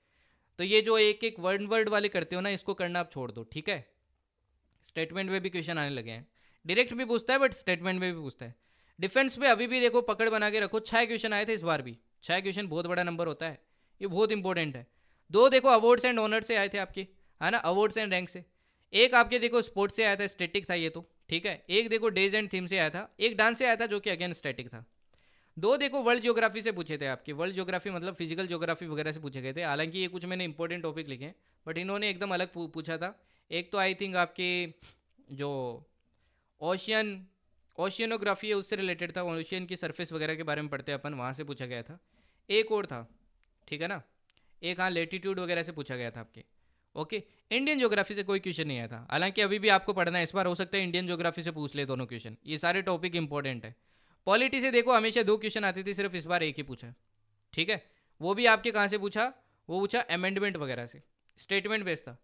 तो ये जो एक एक वर्ड वर्ड वाले करते हो ना, इसको करना आप छोड़ दो, ठीक है। स्टेटमेंट में भी क्वेश्चन आने लगे हैं, डायरेक्ट भी पूछता है बट स्टेटमेंट में भी पूछता है। डिफेंस में अभी भी देखो पकड़ बना के रखो, 6 क्वेश्चन आए थे इस बार भी। 6 क्वेश्चन बहुत बड़ा नंबर होता है, ये बहुत इंपॉर्टेंट है। 2 देखो अवार्ड्स एंड ऑनर से आए थे आपके, है ना, अवार्ड्स एंड रैंक से। एक आपके देखो स्पोर्ट्स से आया था, स्टैटिक था ये तो, ठीक है। एक देखो डेज एंड थीम से आया था, एक डांस से आया था जो कि अगेन स्टैटिक था। 2 देखो वर्ल्ड ज्योग्राफी से पूछे थे आपके, वर्ल्ड ज्योग्राफी मतलब फिजिकल ज्योग्राफी वगैरह से पूछे गए थे। हालांकि ये कुछ मैंने इंपॉर्टेंट टॉपिक लिखे हैं, बट इन्होंने एकदम अलग पूछा था। एक तो आई थिंक आपके जो ओशियन ओशियनोग्राफी है उससे रिलेटेड था, ओशियन की सरफेस वगैरह के बारे में पढ़ते हैं अपन, वहाँ से पूछा गया था। एक और था, ठीक है ना, एक हाँ लेटीट्यूड वगैरह से पूछा गया था आपके। ओके, इंडियन ज्योग्राफी से कोई क्वेश्चन नहीं आया था। हालांकि अभी भी आपको पढ़ना है, इस बार हो सकता है इंडियन ज्योग्राफी से पूछ ले दोनों क्वेश्चन, ये सारे टॉपिक इंपॉर्टेंट है। पॉलिटी से देखो हमेशा 2 क्वेश्चन आते थे, सिर्फ इस बार एक ही पूछा, ठीक है। वो भी आपके कहाँ से पूछा, वो पूछा अमेंडमेंट वगैरह से, स्टेटमेंट बेस्ड था।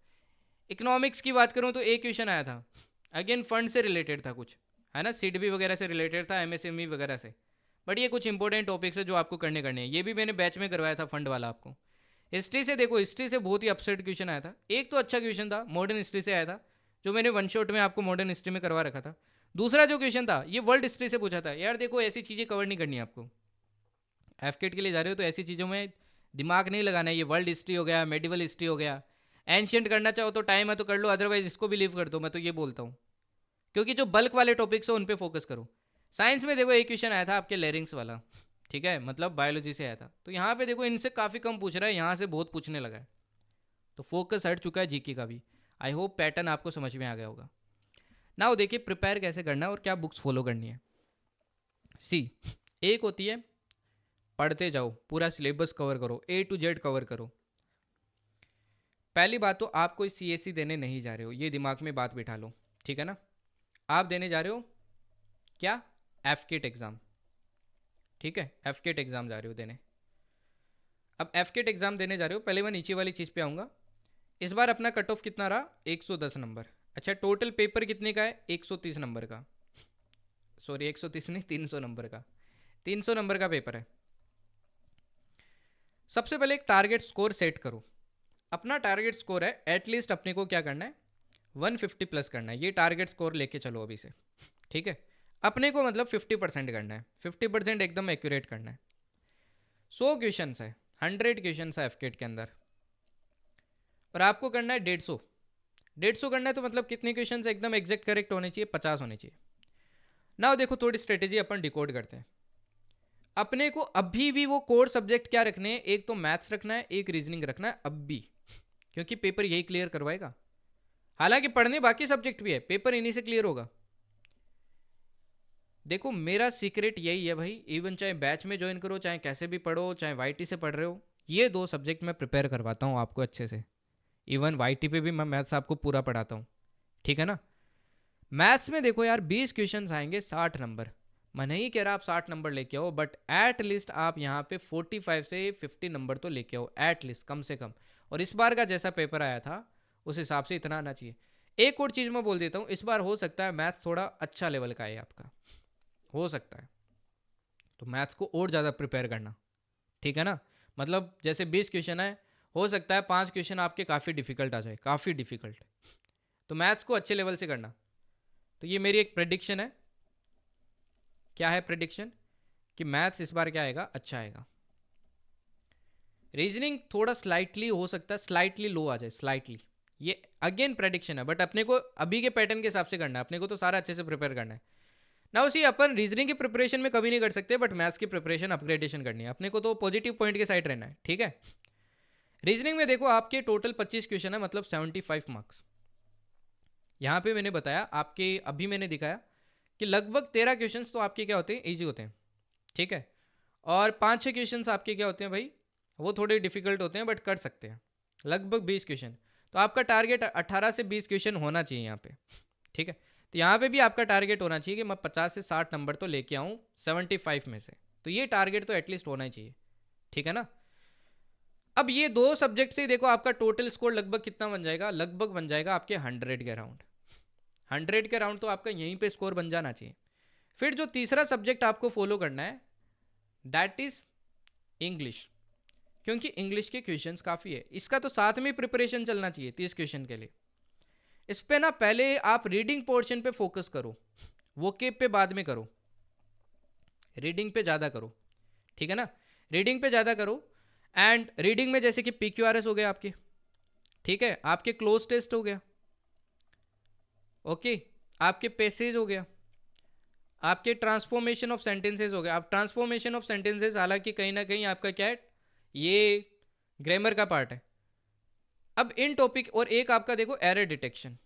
इकोनॉमिक्स की बात करूँ तो एक क्वेश्चन आया था, अगेन फंड से रिलेटेड था कुछ, है ना, सीडबी वगैरह से रिलेटेड था, एमएसएमई वगैरह से, बट ये कुछ इंपॉर्टेंट टॉपिक्स है जो आपको करने हैं। ये भी मैंने बैच में करवाया था फंड वाला आपको। हिस्ट्री से देखो, हिस्ट्री से बहुत ही अपसेट क्वेश्चन आया था। एक तो अच्छा क्वेश्चन था, मॉडर्न हिस्ट्री से आया था, जो मैंने वन शॉट में आपको मॉडर्न हिस्ट्री में करवा रखा था। दूसरा जो क्वेश्चन था ये वर्ल्ड हिस्ट्री से पूछा था। यार देखो, ऐसी चीज़ें कवर नहीं करनी है आपको। एफकेट के लिए जा रहे हो तो ऐसी चीज़ों में दिमाग नहीं लगाना है। ये वर्ल्ड हिस्ट्री हो गया, मेडिवल हिस्ट्री हो गया, एंशियंट करना चाहो तो टाइम है तो कर लो, अदरवाइज इसको भी लीव कर दो। मैं तो ये बोलता हूँ, क्योंकि जो बल्क वाले टॉपिक्स हो उन पे फोकस करो। साइंस में देखो एक क्वेश्चन आया था आपके लेरिंग्स वाला, ठीक है, मतलब बायोलॉजी से आया था। तो यहाँ पे देखो इनसे काफ़ी कम पूछ रहा है, यहाँ से बहुत पूछने लगा है, तो फोकस हट चुका है जीके का भी। आई होप पैटर्न आपको समझ में आ गया होगा। ना देखिए प्रिपेयर कैसे करना है और क्या बुक्स फॉलो करनी है। सी, एक होती है पढ़ते जाओ, पूरा सिलेबस कवर करो, A to Z कवर करो। पहली बात तो आप कोई CSC देने नहीं जा रहे हो, ये दिमाग में बात बिठा लो, ठीक है ना। आप देने जा रहे हो क्या, एफकेट एग्ज़ाम, ठीक है, एफकेट एग्ज़ाम जा रहे हो देने। अब एफकेट एग्ज़ाम देने जा रहे हो, पहले मैं नीचे वाली चीज़ पे आऊँगा। इस बार अपना कट ऑफ कितना रहा, 110 नंबर। अच्छा, टोटल पेपर कितने का है, 130 नंबर का, सॉरी 130 नहीं, 300 नंबर का, 300 नंबर का पेपर है। सबसे पहले एक टारगेट स्कोर सेट करो। अपना टारगेट स्कोर है एटलीस्ट अपने को क्या करना है, 150 प्लस करना है। ये टारगेट स्कोर लेके चलो अभी से, ठीक है। अपने को मतलब 50% करना है, 50% एकदम एक्यूरेट करना है। 100 क्वेश्चन है, 100 क्वेश्चन है एफकेट के अंदर, और आपको करना है 150 करना है। तो मतलब कितने क्वेश्चन एकदम एग्जैक्ट करेक्ट होने चाहिए, 50 होने चाहिए ना। देखो थोड़ी स्ट्रेटेजी अपन डिकोड करते हैं। अपने को अभी भी वो कोर सब्जेक्ट क्या रखने हैं, एक तो मैथ्स रखना है, एक रीजनिंग रखना है अब भी, क्योंकि पेपर यही क्लियर करवाएगा। हालांकि पढ़ने बाकी सब्जेक्ट भी है, पेपर इन्हीं से क्लियर होगा। देखो मेरा सीक्रेट यही है भाई, इवन चाहे बैच में ज्वाइन करो, चाहे कैसे भी पढ़ो, चाहे वाईटी से पढ़ रहे हो, ये 2 सब्जेक्ट मैं प्रिपेयर करवाता हूँ आपको अच्छे से। इवन वाईटी पे भी मैं मैथ्स आपको पूरा पढ़ाता हूँ, ठीक है ना। मैथ्स में देखो यार 20 क्वेश्चन आएंगे, 60 नंबर। मैं नहीं कह रहा आप 60 नंबर लेके आओ, बट एट लिस्ट आप यहाँ पे 45 से 50 नंबर तो लेके आओ, एट लिस्ट, कम से कम। और इस बार का जैसा पेपर आया था उस हिसाब से इतना आना चाहिए। एक और चीज़ मैं बोल देता हूँ, इस बार हो सकता है मैथ्स थोड़ा अच्छा लेवल का है आपका, हो सकता है, तो मैथ्स को और ज़्यादा प्रिपेयर करना, ठीक है ना। मतलब जैसे 20 क्वेश्चन है, हो सकता है 5 क्वेश्चन आपके काफ़ी डिफिकल्ट आ जाए, काफ़ी डिफिकल्ट, तो मैथ्स को अच्छे लेवल से करना। तो ये मेरी एक प्रेडिक्शन है। क्या है प्रेडिक्शन, कि मैथ्स इस बार क्या आएगा, अच्छा आएगा। रीजनिंग थोड़ा स्लाइटली हो सकता है, स्लाइटली लो आ जाए, स्लाइटली, ये अगेन प्रेडिक्शन है, बट अपने को अभी के पैटर्न के हिसाब से करना है। अपने को तो सारा अच्छे से प्रिपेयर करना है ना। उसी अपन रीजनिंग की प्रिपरेशन में कभी नहीं कर सकते, बट मैथ्स की प्रिपरेशन अपग्रेडेशन करनी है अपने को, तो पॉजिटिव पॉइंट के साइड रहना है, ठीक है। रीजनिंग में देखो आपके टोटल 25 क्वेश्चन है, मतलब 75 मार्क्स। यहाँ पे मैंने बताया आपके, अभी मैंने दिखाया कि लगभग 13 क्वेश्चन तो आपके क्या होते हैं, ईजी होते हैं, ठीक है। और 5-6 क्वेश्चन आपके क्या होते हैं भाई, वो थोड़े डिफिकल्ट होते हैं, बट कर सकते हैं। लगभग 20 क्वेश्चन, तो आपका टारगेट 18 से 20 क्वेश्चन होना चाहिए यहाँ पे, ठीक है। तो यहाँ पे भी आपका टारगेट होना चाहिए कि मैं 50 से 60 नंबर तो लेके आऊँ 75 में से। तो ये टारगेट तो एटलीस्ट होना ही चाहिए, ठीक है ना। अब ये 2 सब्जेक्ट से देखो आपका टोटल स्कोर लगभग कितना बन जाएगा, लगभग बन जाएगा आपके 100 के अराउंड। 100 के अराउंड तो आपका यहीं पे स्कोर बन जाना चाहिए। फिर जो तीसरा सब्जेक्ट आपको फॉलो करना है दैट इज इंग्लिश, क्योंकि इंग्लिश के क्वेश्चंस काफ़ी है। इसका तो साथ में प्रिपरेशन चलना चाहिए 30 क्वेश्चन के लिए। इस पे ना पहले आप रीडिंग पोर्शन पे फोकस करो, वोकेब पे बाद में करो, रीडिंग पे ज़्यादा करो, ठीक है ना। रीडिंग पे ज़्यादा करो। एंड रीडिंग में जैसे कि PQRS हो गया आपके, ठीक है, आपके क्लोज टेस्ट हो गया, ओके, आपके पैसेज हो गया, आपके ट्रांसफॉर्मेशन ऑफ सेंटेंसेज हो गया। आप ट्रांसफॉर्मेशन ऑफ सेंटेंसेज हालांकि कहीं ना कहीं आपका क्या है, ये ग्रामर का पार्ट है। अब इन टॉपिक, और एक आपका देखो एरर डिटेक्शन,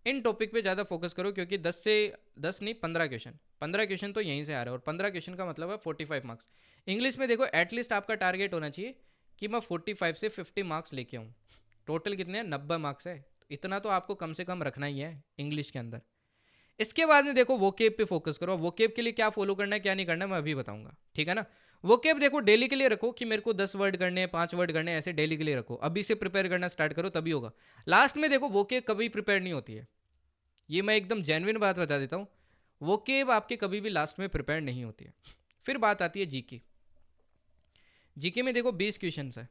इन टॉपिक पे ज़्यादा फोकस करो, क्योंकि 10 नहीं 15 क्वेश्चन, 15 क्वेश्चन तो यहीं से आ रहा है, और 15 क्वेश्चन का मतलब है 45 मार्क्स। इंग्लिश में देखो एटलीस्ट आपका टारगेट होना चाहिए कि मैं 45 से 50 मार्क्स लेके आऊँ। टोटल कितने हैं, 90 मार्क्स है, तो इतना तो आपको कम से कम रखना ही है इंग्लिश के अंदर। इसके बाद में देखो वोकेब पे फोकस करो। वोकेब के लिए क्या फॉलो करना है क्या नहीं करना है मैं अभी बताऊंगा, ठीक है ना। वोकेब देखो डेली के लिए रखो कि मेरे को 10 वर्ड करने हैं, 5 वर्ड करने हैं, ऐसे डेली के लिए रखो। अभी से प्रिपेयर करना स्टार्ट करो तभी होगा। लास्ट में देखो वोकेब कभी प्रिपेयर नहीं होती है, ये मैं एकदम जेन्युइन बात बता देता हूँ। वोकेब आपके कभी भी लास्ट में प्रिपेयर नहीं होती है। फिर बात आती है जीके। जीके में देखो 20 क्वेश्चन है,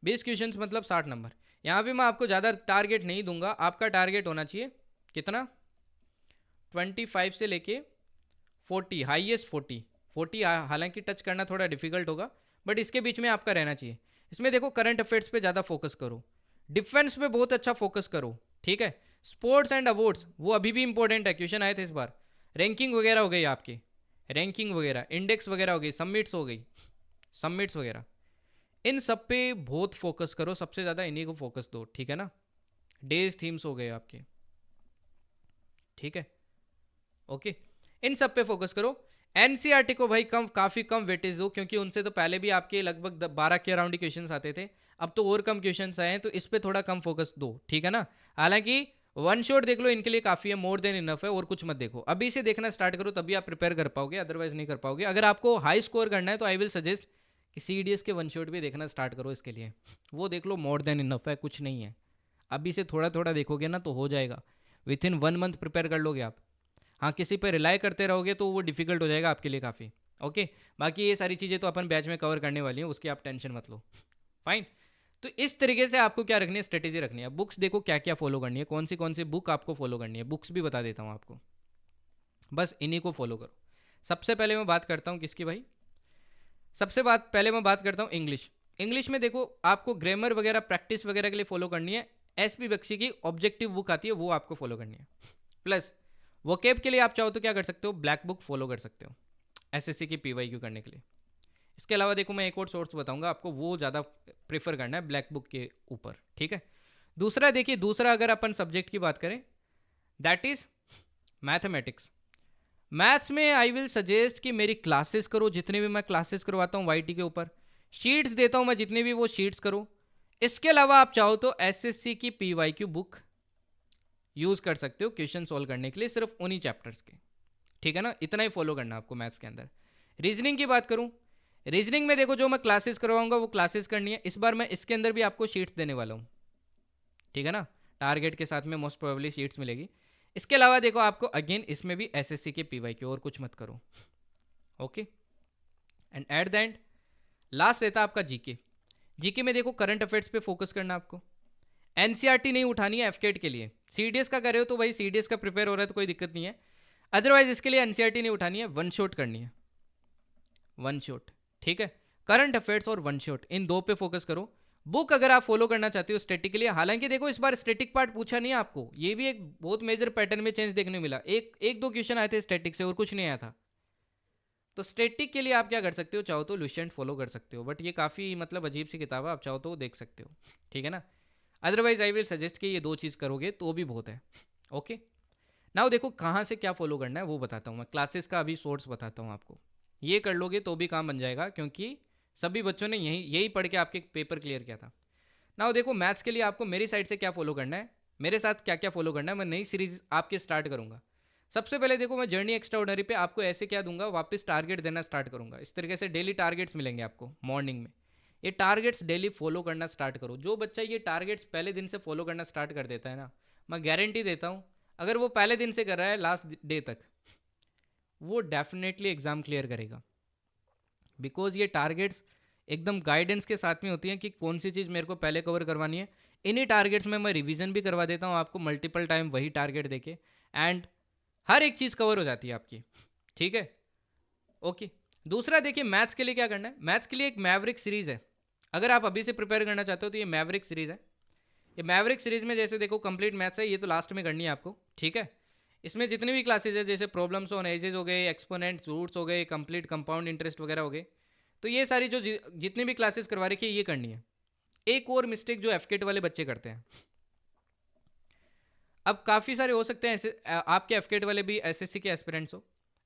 20 क्वेश्चन मतलब 60 नंबर। यहाँ पे मैं आपको ज़्यादा टारगेट नहीं दूंगा, आपका टारगेट होना चाहिए कितना, 25 से लेके 40, हाईएस्ट 40। हालांकि टच करना थोड़ा डिफिकल्ट होगा, बट इसके बीच में आपका रहना चाहिए। इसमें देखो करंट अफेयर्स पे ज़्यादा फोकस करो, डिफेंस पे बहुत अच्छा फोकस करो, ठीक है। स्पोर्ट्स एंड अवार्ड्स वो अभी भी इंपॉर्टेंट है, क्वेश्चन आए थे इस बार। रैंकिंग वगैरह हो गई आपकी, रैंकिंग वगैरह, इंडेक्स वगैरह हो गई, सबमिट्स हो गई, सबमिट्स वगैरह, इन सब पे बहुत फोकस करो, सबसे ज़्यादा इन्हीं को फोकस दो, ठीक है ना। डेज थीम्स हो गए आपके, ठीक है, ओके, इन सब पे फोकस करो। एनसीईआरटी को भाई काफ़ी कम वेटेज दो, क्योंकि उनसे तो पहले भी आपके लगभग 12 के अराउंड क्वेश्चन आते थे, अब तो और कम क्वेश्चन आए हैं, तो इस पे थोड़ा कम फोकस दो, ठीक है ना। हालांकि वन शॉट देख लो, इनके लिए काफ़ी है, मोर देन इनफ है, और कुछ मत देखो, अभी से देखना स्टार्ट करो, तभी आप प्रिपेयर कर पाओगे, अदरवाइज नहीं कर पाओगे। अगर आपको हाई स्कोर करना है तो आई विल सजेस्ट कि सीडीएस के वन शॉट भी देखना स्टार्ट करो इसके लिए, वो देख लो, मोर देन इनफ है, कुछ नहीं है। अभी से थोड़ा थोड़ा देखोगे ना तो हो जाएगा, विथ इन 1 मंथ प्रिपेयर कर लोगे आप। हाँ, किसी पर रिलाई करते रहोगे तो वो डिफिकल्ट हो जाएगा आपके लिए काफ़ी, ओके। बाकी ये सारी चीज़ें तो अपन बैच में कवर करने वाली हैं, उसकी आप टेंशन मत लो, फाइन। तो इस तरीके से आपको क्या रखनी है, स्ट्रेटेजी रखनी है। बुक्स देखो क्या क्या फॉलो करनी है, कौन सी बुक आपको फॉलो करनी है, बुक्स भी बता देता हूँ आपको, बस इन्हीं को फॉलो करो। सबसे पहले मैं बात करता हूँ किसकी भाई, पहले मैं बात करता हूँ इंग्लिश। इंग्लिश में देखो आपको ग्रामर वगैरह प्रैक्टिस वगैरह के लिए फॉलो करनी है, एसपी बख्शी की ऑब्जेक्टिव बुक आती है, वो आपको फॉलो करनी है। प्लस वोकेब के लिए आप चाहो तो क्या कर सकते हो, ब्लैक बुक फॉलो कर सकते हो एसएससी की पीवाईक्यू करने के लिए। इसके अलावा देखो मैं एक और सोर्स बताऊंगा आपको, वो ज़्यादा प्रेफर करना है ब्लैक बुक के ऊपर, ठीक है। दूसरा देखिए, दूसरा अगर अपन सब्जेक्ट की बात करें, दैट इज मैथमेटिक्स। मैथ्स में आई विल सजेस्ट कि मेरी क्लासेस करो, जितने भी मैं क्लासेस करवाता हूँ वाईटी के ऊपर, शीट्स देता हूँ मैं जितने भी, वो शीट्स करो। इसके अलावा आप चाहो तो एसएससी की पीवाईक्यू बुक यूज़ कर सकते हो क्वेश्चन सॉल्व करने के लिए, सिर्फ उन्हीं चैप्टर्स के, ठीक है ना। इतना ही फॉलो करना आपको मैथ्स के अंदर। रीजनिंग की बात करूं, रीजनिंग में देखो जो मैं क्लासेस करवाऊंगा वो क्लासेस करनी है, इस बार मैं इसके अंदर भी आपको शीट्स देने वाला हूं, ठीक है ना। टारगेट के साथ में मोस्ट प्रोबेबली शीट्स मिलेगी। इसके अलावा देखो आपको अगेन इसमें भी एसएससी के पीवाईक्यू, और कुछ मत करो, okay. And at the end last रहता आपका जीके। जीके में देखो करंट अफेयर्स पे फोकस करना आपको, एनसीईआरटी नहीं उठानी है एफकेट के लिए। सीडीएस का कर रहे हो तो भाई सीडीएस का प्रिपेयर हो रहा है तो कोई दिक्कत नहीं है, अदरवाइज इसके लिए एनसीईआरटी नहीं उठानी है, वन शॉट करनी है, वन शॉट, ठीक है। करंट अफेयर्स और वन शॉट, इन दो पे फोकस करो। बुक अगर आप फॉलो करना चाहते हो स्टैटिकली, हालांकि देखो इस बार स्टैटिक पार्ट पूछा नहीं आपको, ये भी एक बहुत मेजर पैटर्न में चेंज देखने मिला, एक दो क्वेश्चन आए थे स्टैटिक से और कुछ नहीं आया था। तो स्टैटिक के लिए आप क्या कर सकते हो, चाहो तो लुसेंट फॉलो कर सकते हो, बट ये काफ़ी मतलब अजीब सी किताब है, आप चाहो तो देख सकते हो, ठीक है ना। अदरवाइज आई विल सजेस्ट कि ये दो चीज़ करोगे तो भी बहुत है, ओके। नाउ देखो कहाँ से क्या फॉलो करना है वो बताता हूँ मैं, क्लासेस का अभी सोर्स बताता हूँ आपको। ये कर लोगे तो भी काम बन जाएगा, क्योंकि सभी बच्चों ने यही यही पढ़ के आपके पेपर क्लियर किया था। नाउ देखो मैथ्स के लिए आपको मेरी साइड से क्या फॉलो करना है, मेरे साथ क्या क्या फॉलो करना है, मैं नई सीरीज आपके स्टार्ट करूँगा। सबसे पहले देखो मैं जर्नी एक्स्ट्राऑर्डिनरी पे आपको ऐसे क्या दूंगा, वापस टारगेट देना स्टार्ट करूंगा। इस तरीके से डेली टारगेट्स मिलेंगे आपको मॉर्निंग में, ये टारगेट्स डेली फॉलो करना स्टार्ट करो। जो बच्चा ये टारगेट्स पहले दिन से फॉलो करना स्टार्ट कर देता है ना, मैं गारंटी देता हूँ अगर वो पहले दिन से कर रहा है लास्ट डे तक, वो डेफिनेटली एग्ज़ाम क्लियर करेगा। बिकॉज ये टारगेट्स एकदम गाइडेंस के साथ में होती हैं कि कौन सी चीज़ मेरे को पहले कवर करवानी है। इन्हीं टारगेट्स में मैं रिवीजन भी करवा देता हूँ आपको मल्टीपल टाइम वही टारगेट देके, एंड हर एक चीज़ कवर हो जाती है आपकी, ठीक है, ओके। दूसरा देखिए मैथ्स के लिए क्या करना है, मैथ्स के लिए एक मैवरिक सीरीज़ है, अगर आप अभी से प्रिपेयर करना चाहते हो तो ये मैवरिक सीरीज़ है। ये मैवरिक सीरीज़ में जैसे देखो कंप्लीट मैथ्स है, ये तो लास्ट में करनी है आपको, ठीक है। इसमें जितनी भी क्लासेज है जैसे प्रॉब्लम्स ऑन एजेस हो गए, एक्सपोनेंट्स, रूट्स हो गए, कंप्लीट कंपाउंड इंटरेस्ट वगैरह हो गए, तो ये सारी जो जितनी भी क्लासेस करवा रखी है ये करनी है। एक और मिस्टेक जो एफकेट वाले बच्चे करते हैं, अब काफ़ी सारे हो सकते हैं ऐसे आपके एफकेट वाले भी एसएससी के एस्पिरेंट्स हो,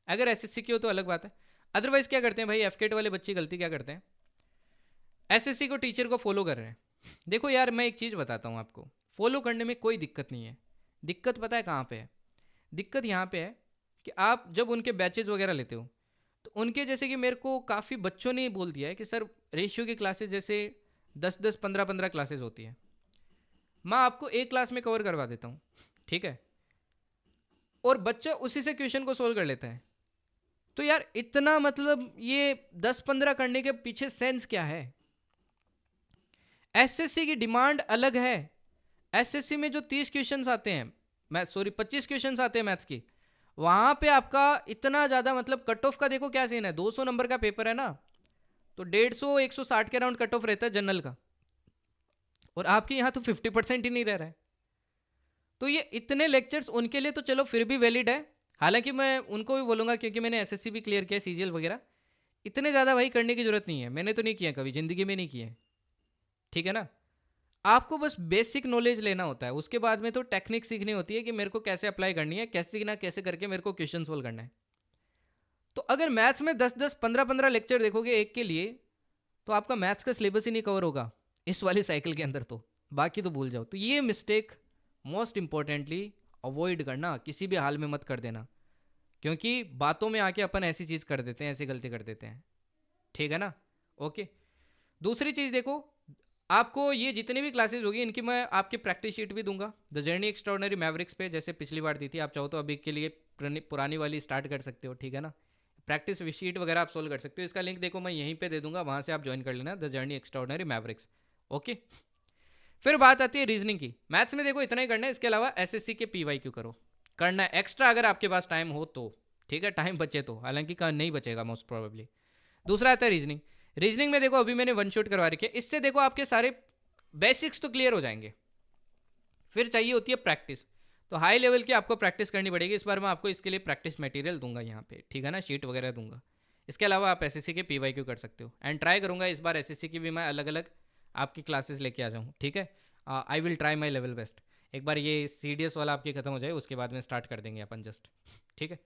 अगर एसएससी की हो तो अलग बात है। अदरवाइज क्या करते हैं भाई एफकेट वाले बच्चे गलती क्या करते हैं, एसएससी को टीचर को फॉलो कर रहे हैं। देखो यार मैं एक चीज़ बताता हूँ आपको, फॉलो करने में कोई दिक्कत नहीं है, दिक्कत पता है कहाँ पे है, दिक्कत यहाँ पे है कि आप जब उनके बैचेज वगैरह लेते हो तो उनके जैसे कि मेरे को काफ़ी बच्चों ने बोल दिया है कि सर रेशियो की क्लासेस जैसे 10-10 15-15 क्लासेस होती है, मैं आपको एक क्लास में कवर करवा देता हूँ, ठीक है, और बच्चा उसी से क्वेश्चन को सोल्व कर लेता है। तो यार इतना मतलब ये 10-15 करने के पीछे सेंस क्या है? एसएससी की डिमांड अलग है। एसएससी में जो 30 क्वेश्चंस आते हैं, 25 क्वेश्चंस आते हैं मैथ्स की, वहां पे आपका इतना ज्यादा मतलब कट ऑफ का देखो क्या सीन है। 200 नंबर का पेपर है ना, तो 150-160 के राउंड कट ऑफ रहता है जनरल का, और आपके यहाँ तो 50% ही नहीं रह रहा है। तो ये इतने लेक्चर्स उनके लिए तो चलो फिर भी वैलिड है, हालांकि मैं उनको भी बोलूंगा क्योंकि मैंने एसएससी भी क्लियर किया, सीजीएल वगैरह। इतने ज़्यादा भाई करने की जरूरत नहीं है, मैंने तो नहीं किया कभी ज़िंदगी में, नहीं किया है, ठीक है ना। आपको बस बेसिक नॉलेज लेना होता है, उसके बाद में तो टेक्निक सीखनी होती है कि मेरे को कैसे अप्लाई करनी है, कैसे ना कैसे करके मेरे को क्वेश्चन सोल्व करना है। तो अगर मैथ्स में 10-10 15-15 लेक्चर देखोगे एक के लिए, तो आपका मैथ्स का सिलेबस ही नहीं कवर होगा इस वाली साइकिल के अंदर, तो बाकी तो भूल जाओ। तो ये मिस्टेक मोस्ट इंपॉर्टेंटली अवॉइड करना, किसी भी हाल में मत कर देना, क्योंकि बातों में आके अपन ऐसी चीज़ कर देते हैं, ऐसी गलती कर देते हैं, ठीक है ना। ओके, दूसरी चीज़ देखो, आपको ये जितनी भी क्लासेस होगी इनकी मैं आपकी प्रैक्टिस शीट भी दूंगा द जर्नी एक्स्ट्राऑर्डिनरी मैवरिक्स पे, जैसे पिछली बार दी थी। आप चाहो तो अभी के लिए पुरानी वाली स्टार्ट कर सकते हो, ठीक है ना। प्रैक्टिस शीट वगैरह आप सोल्व कर सकते हो, इसका लिंक देखो मैं यहीं पे दे दूंगा, वहाँ से आप ज्वाइन कर लेना the journey extraordinary Mavericks. Okay, फिर बात आती है रीजनिंग की। मैथ्स में देखो इतना ही करना है, इसके अलावा एसएससी के पीवाईक्यू करो, करना है एक्स्ट्रा अगर आपके पास टाइम हो तो, ठीक है, टाइम बचे तो, हालांकि नहीं बचेगा मोस्ट प्रोबेबली। दूसरा आता है रीजनिंग। रीजनिंग में देखो अभी मैंने वन शॉट करवा रखी है, इससे देखो आपके सारे बेसिक्स तो क्लियर हो जाएंगे। फिर चाहिए होती है प्रैक्टिस, तो हाई लेवल की आपको प्रैक्टिस करनी पड़ेगी। इस बार मैं आपको इसके लिए प्रैक्टिस मटेरियल दूंगा यहाँ पे, ठीक है ना, शीट वगैरह दूंगा। इसके अलावा आप एसएससी के पीवाईक्यू कर सकते हो, एंड ट्राई करूंगा इस बार एसएससी की भी मैं अलग अलग आपकी क्लासेस लेके आ जाऊँ, ठीक है। I will try my level best. एक बार ये सीडीएस वाला आपकी खत्म हो जाए, उसके बाद में स्टार्ट कर देंगे अपन जस्ट, ठीक है।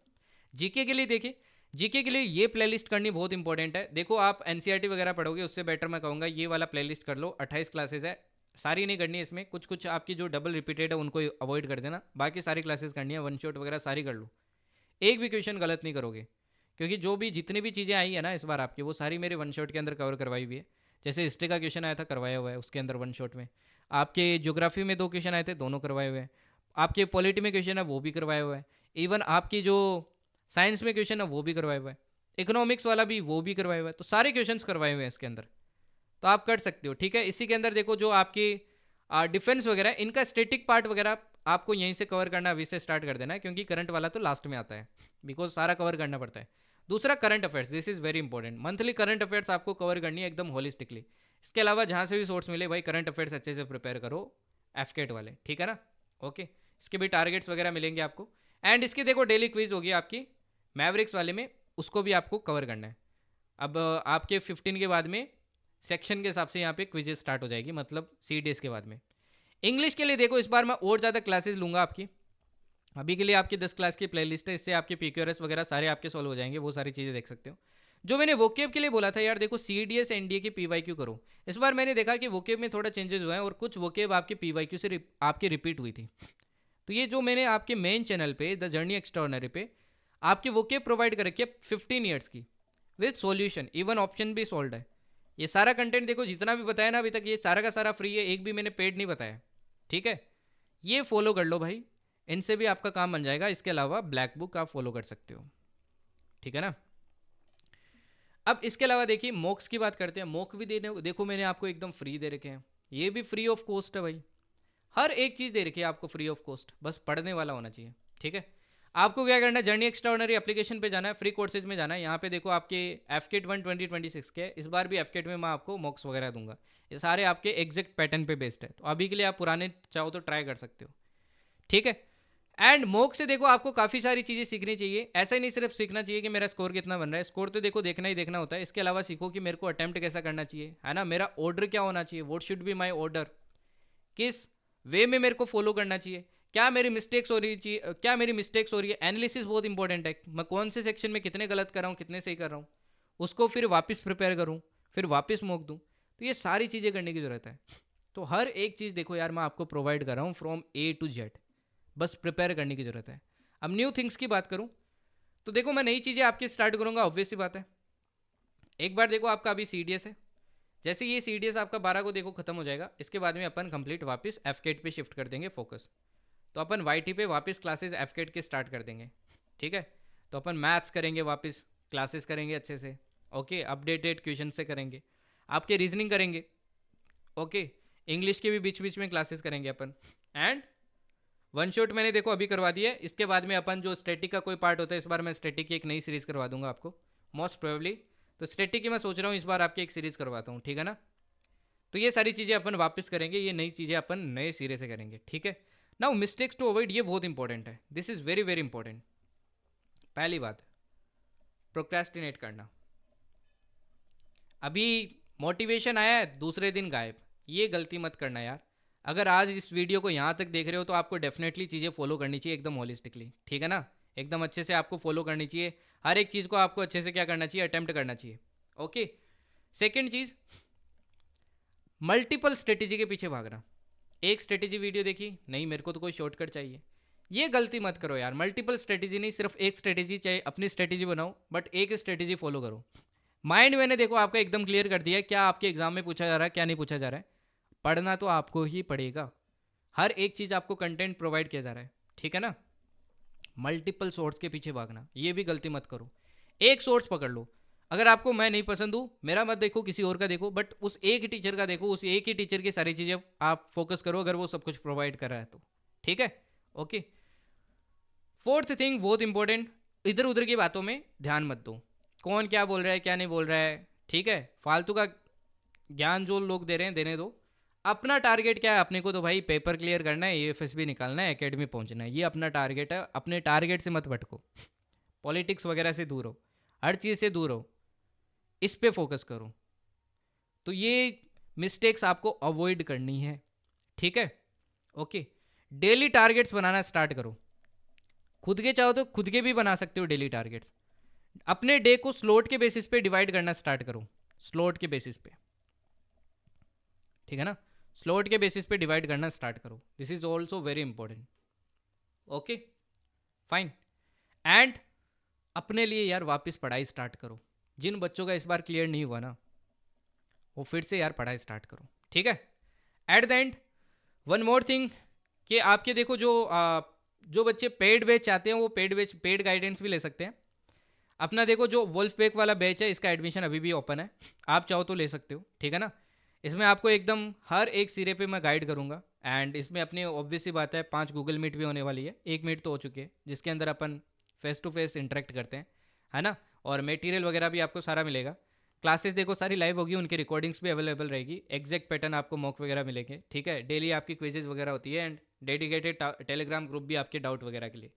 जीके के लिए देखिए, जीके के लिए ये प्लेलिस्ट करनी बहुत इंपॉर्टेंट है। देखो आप एनसीईआरटी वगैरह पढ़ोगे, उससे बेटर मैं कहूँगा ये वाला प्लेलिस्ट कर लो। 28 क्लासेस है, सारी नहीं करनी है इसमें, कुछ कुछ आपकी जो डबल रिपीटेड है उनको अवॉइड कर देना, बाकी सारी क्लासेस करनी है, वन शॉट वगैरह सारी कर लो। एक भी क्वेश्चन गलत नहीं करोगे, क्योंकि जो भी जितनी भी चीज़ें आई है ना इस बार आपकी, वो सारी मेरे वन शॉट के अंदर कवर करवाई हुई है। जैसे हिस्ट्री का क्वेश्चन आया था, करवाया हुआ है उसके अंदर वन शॉट में। आपके ज्योग्राफी में 2 क्वेश्चन आए थे, दोनों करवाए हुए हैं। आपके पॉलिटी में क्वेश्चन है, वो भी करवाया हुआ है। इवन आपकी जो साइंस में क्वेश्चन है वो भी करवाया हुआ है, इकोनॉमिक्स वाला भी वो भी करवाया हुआ है। तो सारे क्वेश्चंस करवाए हुए हैं इसके अंदर, तो आप कर सकते हो, ठीक है। इसी के अंदर देखो जो आपकी डिफेंस वगैरह, इनका स्टेटिक पार्ट वगैरह आपको यहीं से कवर करना, अभी से स्टार्ट कर देना है, क्योंकि करंट वाला तो लास्ट में आता है, बिकॉज सारा कवर करना पड़ता है। दूसरा current affairs, this is very important. Monthly current affairs आपको कवर करनी है एकदम होलिस्टिकली। इसके अलावा जहाँ से भी सोर्स मिले भाई, करंट अफेयर्स अच्छे से प्रिपेयर करो, एफकेट वाले, ठीक है ना। ओके, इसके भी टारगेट्स वगैरह मिलेंगे आपको। एंड इसकी देखो डेली क्विज होगी आपकी मैवरिक्स वाले में, उसको भी आपको कवर करना है। अब आपके 15 के बाद में सेक्शन के हिसाब से यहाँ पे क्विजेस स्टार्ट हो जाएगी, मतलब सीडीएस के बाद में। इंग्लिश के लिए देखो इस बार मैं और ज़्यादा क्लासेस लूँगा आपकी। अभी के लिए आपकी 10 क्लास की प्लेलिस्ट है, इससे आपके पीक्यूआरएस वगैरह सारे आपके सॉल्व हो जाएंगे, वो सारी चीज़ें देख सकते हो। जो मैंने वोकेब के लिए बोला था यार, देखो सीडीएस एनडीए की पीवाईक्यू करो। इस बार मैंने देखा कि वोकेब में थोड़ा चेंजेस हुआ है, और कुछ वोकेब आपके पीवाईक्यू से आपकी रिपीट हुई थी। तो ये जो मैंने आपके मेन चैनल पे द जर्नी एक्स्ट्राऑर्डिनरी पे आपकी वोकेब प्रोवाइड कर रखी है 15 ईयर्स की, विद सॉल्यूशन, इवन ऑप्शन भी सॉल्व है। ये सारा कंटेंट देखो जितना भी बताया ना अभी तक, ये सारा का सारा फ्री है, एक भी मैंने पेड नहीं बताया, ठीक है। ये फॉलो कर लो भाई, इनसे भी आपका काम बन जाएगा। इसके अलावा ब्लैक बुक आप फॉलो कर सकते हो, ठीक है ना। अब इसके अलावा देखिए मॉक्स की बात करते हैं। मॉक भी देने देखो मैंने आपको एकदम फ्री दे रखे हैं, ये भी फ्री ऑफ कॉस्ट है भाई। हर एक चीज़ दे रखी है आपको फ्री ऑफ कॉस्ट, बस पढ़ने वाला होना चाहिए, ठीक है। आपको क्या करना है, जर्नी एक्स्ट्राऑर्डिनरी एप्लीकेशन पे जाना है, फ्री कोर्सेज में जाना है। यहाँ पे देखो आपके एफकेट 1 2026 के, इस बार भी एफकेट में मैं आपको मॉक्स वगैरह दूंगा। ये सारे आपके एग्जैक्ट पैटर्न पे बेस्ड है, तो अभी के लिए आप पुराने चाहो तो ट्राई कर सकते हो, ठीक है। एंड मॉक से देखो आपको काफ़ी सारी चीज़ें सीखनी चाहिए। ऐसा ही नहीं सिर्फ सीखना चाहिए कि मेरा स्कोर कितना बन रहा है, स्कोर तो देखो देखना ही देखना होता है। इसके अलावा सीखो कि मेरे को अटेम्प्ट कैसा करना चाहिए, है ना, मेरा ऑर्डर क्या होना चाहिए, what should be my order, किस वे में मेरे को फॉलो करना चाहिए, क्या मेरी मिस्टेक्स हो रही चाहिए, क्या मेरी मिस्टेक्स हो रही है। एनालिसिस बहुत इंपॉर्टेंट है, मैं कौन से सेक्शन में कितने गलत कर रहा हूँ, कितने सही कर रहा हूँ, उसको फिर वापस प्रिपेयर करूँ, फिर वापस मॉक दूँ। तो ये सारी चीज़ें करने की ज़रूरत है। तो हर एक चीज़ देखो यार मैं आपको प्रोवाइड कर रहा हूँ फ्रॉम ए टू जेड, बस प्रिपेयर करने की ज़रूरत है। अब न्यू थिंग्स की बात करूँ तो देखो मैं नई चीज़ें आपकी स्टार्ट करूँगा, ऑब्वियस सी बात है। एक बार देखो आपका अभी सीडीएस है, जैसे ये सीडीएस आपका 12 को देखो खत्म हो जाएगा, इसके बाद में अपन कंप्लीट वापस एफकेट पे शिफ्ट कर देंगे फोकस। तो अपन वाईटी पे वापस क्लासेस एफकेट के स्टार्ट कर देंगे, ठीक है। तो अपन मैथ्स करेंगे वापस, क्लासेस करेंगे अच्छे से, ओके, अपडेटेड क्वेश्चन से करेंगे, आपके रीजनिंग करेंगे, ओके, इंग्लिश के भी बीच बीच में क्लासेस करेंगे अपन। एंड वन शॉट मैंने देखो अभी करवा दिया है, इसके बाद में अपन जो स्टैटिक का कोई पार्ट होता है, इस बार मैं स्टैटिक की एक नई सीरीज़ करवा दूंगा आपको मोस्ट प्रोबेबली। तो स्टैटिक की मैं सोच रहा हूँ इस बार आपकी एक सीरीज़ करवाता हूँ, ठीक है ना। तो ये सारी चीज़ें अपन वापस करेंगे, ये नई चीज़ें अपन नए सिरे से करेंगे, ठीक है। नाउ मिस्टेक्स टू अवॉइड, ये बहुत इंपॉर्टेंट है, this is very very important. पहली बात, प्रोक्रेस्टिनेट करना। अभी मोटिवेशन आया है, दूसरे दिन गायब, ये गलती मत करना यार। अगर आज इस वीडियो को यहाँ तक देख रहे हो तो आपको डेफिनेटली चीज़ें फॉलो करनी चाहिए एकदम होलिस्टिकली, ठीक है ना। एकदम अच्छे से आपको फॉलो करनी चाहिए, हर एक चीज़ को आपको अच्छे से क्या करना चाहिए, अटेम्प्ट करना चाहिए, ओके। सेकेंड चीज़, मल्टीपल स्ट्रेटेजी के पीछे भागना। एक स्ट्रेटेजी वीडियो देखी, नहीं मेरे को तो कोई शॉर्टकट चाहिए, ये गलती मत करो यार। मल्टीपल स्ट्रेटेजी नहीं, सिर्फ एक स्ट्रेटेजी चाहिए, अपनी स्ट्रेटेजी बनाओ बट एक स्ट्रेटेजी फॉलो करो। माइंड मैंने देखो आपका एकदम क्लियर कर दिया है क्या आपके एग्जाम में पूछा जा रहा है, क्या नहीं पूछा जा रहा है। पढ़ना तो आपको ही पड़ेगा, हर एक चीज़ आपको कंटेंट प्रोवाइड किया जा रहा है, ठीक है ना। मल्टीपल सोर्स के पीछे भागना, ये भी गलती मत करो। एक सोर्स पकड़ लो, अगर आपको मैं नहीं पसंद हूँ, मेरा मत देखो, किसी और का देखो, बट उस एक ही टीचर का देखो, उस एक ही टीचर की सारी चीज़ें आप फोकस करो, अगर वो सब कुछ प्रोवाइड कर रहा है तो, ठीक है, ओके। फोर्थ थिंग बहुत इंपॉर्टेंट, इधर उधर की बातों में ध्यान मत दो, कौन क्या बोल रहा है क्या नहीं बोल रहा है, ठीक है। फालतू का ज्ञान जो लोग दे रहे हैं देने दो। अपना टारगेट क्या है, अपने को तो भाई पेपर क्लियर करना है, एएफएस भी निकालना है, एकेडमी पहुंचना है, ये अपना टारगेट है। अपने टारगेट से मत भटको, पॉलिटिक्स वगैरह से दूर हो, हर चीज़ से दूर हो, इस पे फोकस करो। तो ये मिस्टेक्स आपको अवॉइड करनी है, ठीक है, ओके। डेली टारगेट्स बनाना स्टार्ट करो, खुद के चाहो तो खुद के भी बना सकते हो डेली टारगेट्स। अपने डे को स्लॉट के बेसिस पे डिवाइड करना स्टार्ट करो, स्लॉट के बेसिस पे, ठीक है ना। स्लॉट के बेसिस पे डिवाइड करना स्टार्ट करो, this is also very important, okay fine. And अपने लिए यार वापस पढ़ाई स्टार्ट करो, जिन बच्चों का इस बार क्लियर नहीं हुआ ना, वो फिर से यार पढ़ाई स्टार्ट करो, ठीक है। At the end one more thing, कि आपके देखो जो बच्चे पेड बैच चाहते हैं वो पेड गाइडेंस भी ले सकते हैं। अपना देखो जो वुल्फ पैक वाला बैच है, इसका एडमिशन अभी भी ओपन है, आप चाहो तो ले सकते हो, ठीक है ना। इसमें आपको एकदम हर एक सिरे पे मैं गाइड करूंगा। एंड इसमें अपनी ऑब्वियस सी बात है 5 गूगल मीट भी होने वाली है, 1 मीट तो हो चुकी है जिसके अंदर अपन फेस टू फेस इंटरेक्ट करते हैं, है ना। और मटेरियल वगैरह भी आपको सारा मिलेगा। क्लासेस देखो सारी लाइव होगी, उनकी रिकॉर्डिंग्स भी अवेलेबल रहेगी, एग्जैक्ट पैटर्न आपको मॉक वगैरह मिलेंगे, ठीक है। डेली आपकी क्विजेज वगैरह होती है, एंड डेडिकेटेड टेलीग्राम ग्रुप भी आपके डाउट वगैरह के लिए।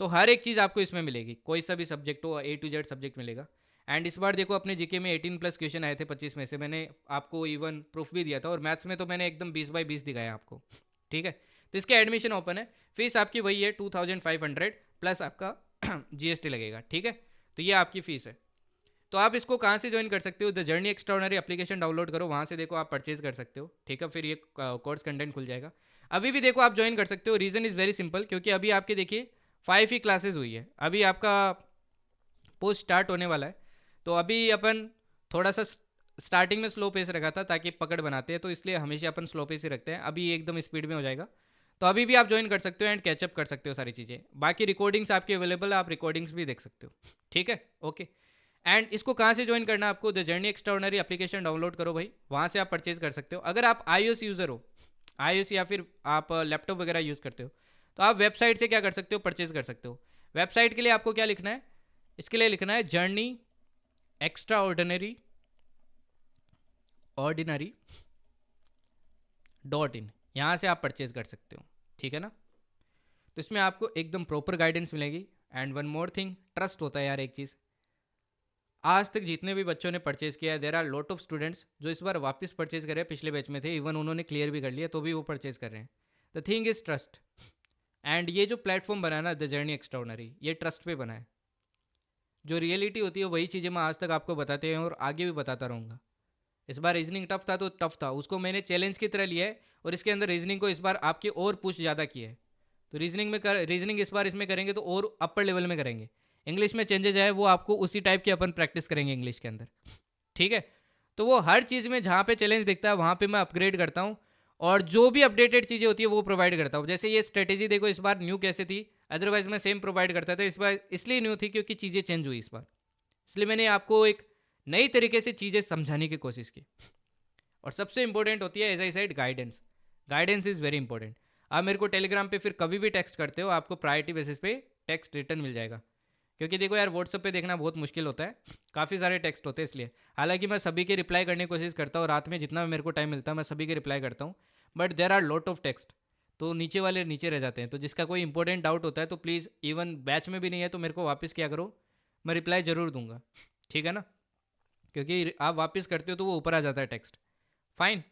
तो हर एक चीज़ आपको इसमें मिलेगी, कोई सा भी सब्जेक्ट हो, A to Z सब्जेक्ट मिलेगा। एंड इस बार देखो अपने जीके में 18+ क्वेश्चन आए थे 25 में से, मैंने आपको इवन प्रूफ भी दिया था। और मैथ्स में तो मैंने एकदम 20/20 दिखाया आपको, ठीक है। तो इसके एडमिशन ओपन है, फीस आपकी वही है 2500 प्लस आपका GST लगेगा, ठीक है। तो ये आपकी फ़ीस है। तो आप इसको कहाँ से ज्वाइन कर सकते हो, the journey extraordinary application download करो, वहाँ से देखो आप परचेज कर सकते हो, ठीक है। फिर ये कोर्स कंटेंट खुल जाएगा। अभी भी देखो आप ज्वाइन कर सकते हो, रीज़न इज़ वेरी सिंपल, क्योंकि अभी आपके देखिए 5 ही क्लासेज हुई है, अभी आपका पोस्ट स्टार्ट होने वाला है। तो अभी अपन थोड़ा सा स्टार्टिंग में स्लो पेस रखा था ताकि पकड़ बनाते हैं, तो इसलिए हमेशा अपन स्लो पेस ही रखते हैं, अभी एकदम स्पीड में हो जाएगा। तो अभी भी आप ज्वाइन कर सकते हो एंड कैचअप कर सकते हो सारी चीज़ें। बाकी रिकॉर्डिंग्स आपकी अवेलेबल है, आप रिकॉर्डिंग्स भी देख सकते हो, ठीक है, ओके। एंड इसको कहाँ से ज्वाइन करना है आपको, the journey extraordinary application download करो भाई, वहाँ से आप परचेज कर सकते हो। अगर आप iOS यूज़र हो, iOS या फिर आप लैपटॉप वगैरह यूज़ करते हो, तो आप वेबसाइट से क्या कर सकते हो, परचेज कर सकते हो। वेबसाइट के लिए आपको क्या लिखना है, इसके लिए लिखना है जर्नी एक्स्ट्राऑर्डिनरी .in, यहाँ से आप परचेज कर सकते हो, ठीक है ना। तो इसमें आपको एकदम प्रॉपर गाइडेंस मिलेगी। And one more thing, trust होता है यार एक चीज़। आज तक जितने भी बच्चों ने परचेज किया है, there are lot of students जो इस बार वापस परचेज कर रहे हैं, पिछले बैच में थे, इवन उन्होंने क्लियर भी कर लिया तो भी वो परचेज कर रहे हैं। The thing is trust. And ये जो प्लेटफॉर्म बना ना, द जर्नी एक्स्ट्राऑर्डिनरी, ये ट्रस्ट पे बना है। जो रियलिटी होती है वही चीज़ें मैं आज तक आपको बताते हैं और आगे भी बताता रहूँगा। इस बार रीजनिंग टफ था तो टफ था, उसको मैंने चैलेंज की तरह लिया है, और इसके अंदर रीजनिंग को इस बार आपकी और पुश ज़्यादा किया है। तो रीजनिंग इस बार इसमें करेंगे तो और अपर लेवल में करेंगे। इंग्लिश में चेंजेज आए वो आपको उसी टाइप की अपन प्रैक्टिस करेंगे इंग्लिश के अंदर, ठीक है। तो वो हर चीज़ में जहाँ पे चैलेंज दिखता है वहाँ पे मैं अपग्रेड करता हूँ, और जो भी अपडेटेड चीज़ें होती है वो प्रोवाइड करता हूँ। जैसे ये स्ट्रेटेजी देखो इस बार न्यू कैसे थी, अदरवाइज मैं सेम प्रोवाइड करता था, इस बार इसलिए न्यू थी क्योंकि चीज़ें चेंज हुई इस बार, इसलिए मैंने आपको एक नई तरीके से चीज़ें समझाने की कोशिश की। और सबसे इंपॉर्टेंट होती है as I said guidance. Guidance is very important. आप मेरे को टेलीग्राम पे फिर कभी भी टेक्स्ट करते हो, आपको प्रायोरिटी बेसिस पे टेक्स्ट रिटर्न मिल जाएगा। क्योंकि देखो यार, व्हाट्सअप पे देखना बहुत मुश्किल होता है, काफ़ी सारे टेक्स्ट होते हैं इसलिए। हालांकि मैं सभी के रिप्लाई करने की कोशिश करता हूँ, रात में जितना भी मेरे को टाइम मिलता है मैं सभी के रिप्लाई करता हूँ, but there are lot of text, तो नीचे वाले नीचे रह जाते हैं। तो जिसका कोई इंपॉर्टेंट डाउट होता है तो प्लीज़, इवन बैच में भी नहीं है तो मेरे को वापस किया करो, मैं रिप्लाई ज़रूर दूंगा, ठीक है ना? क्योंकि आप वापस करते हो तो वो ऊपर आ जाता है text. Fine.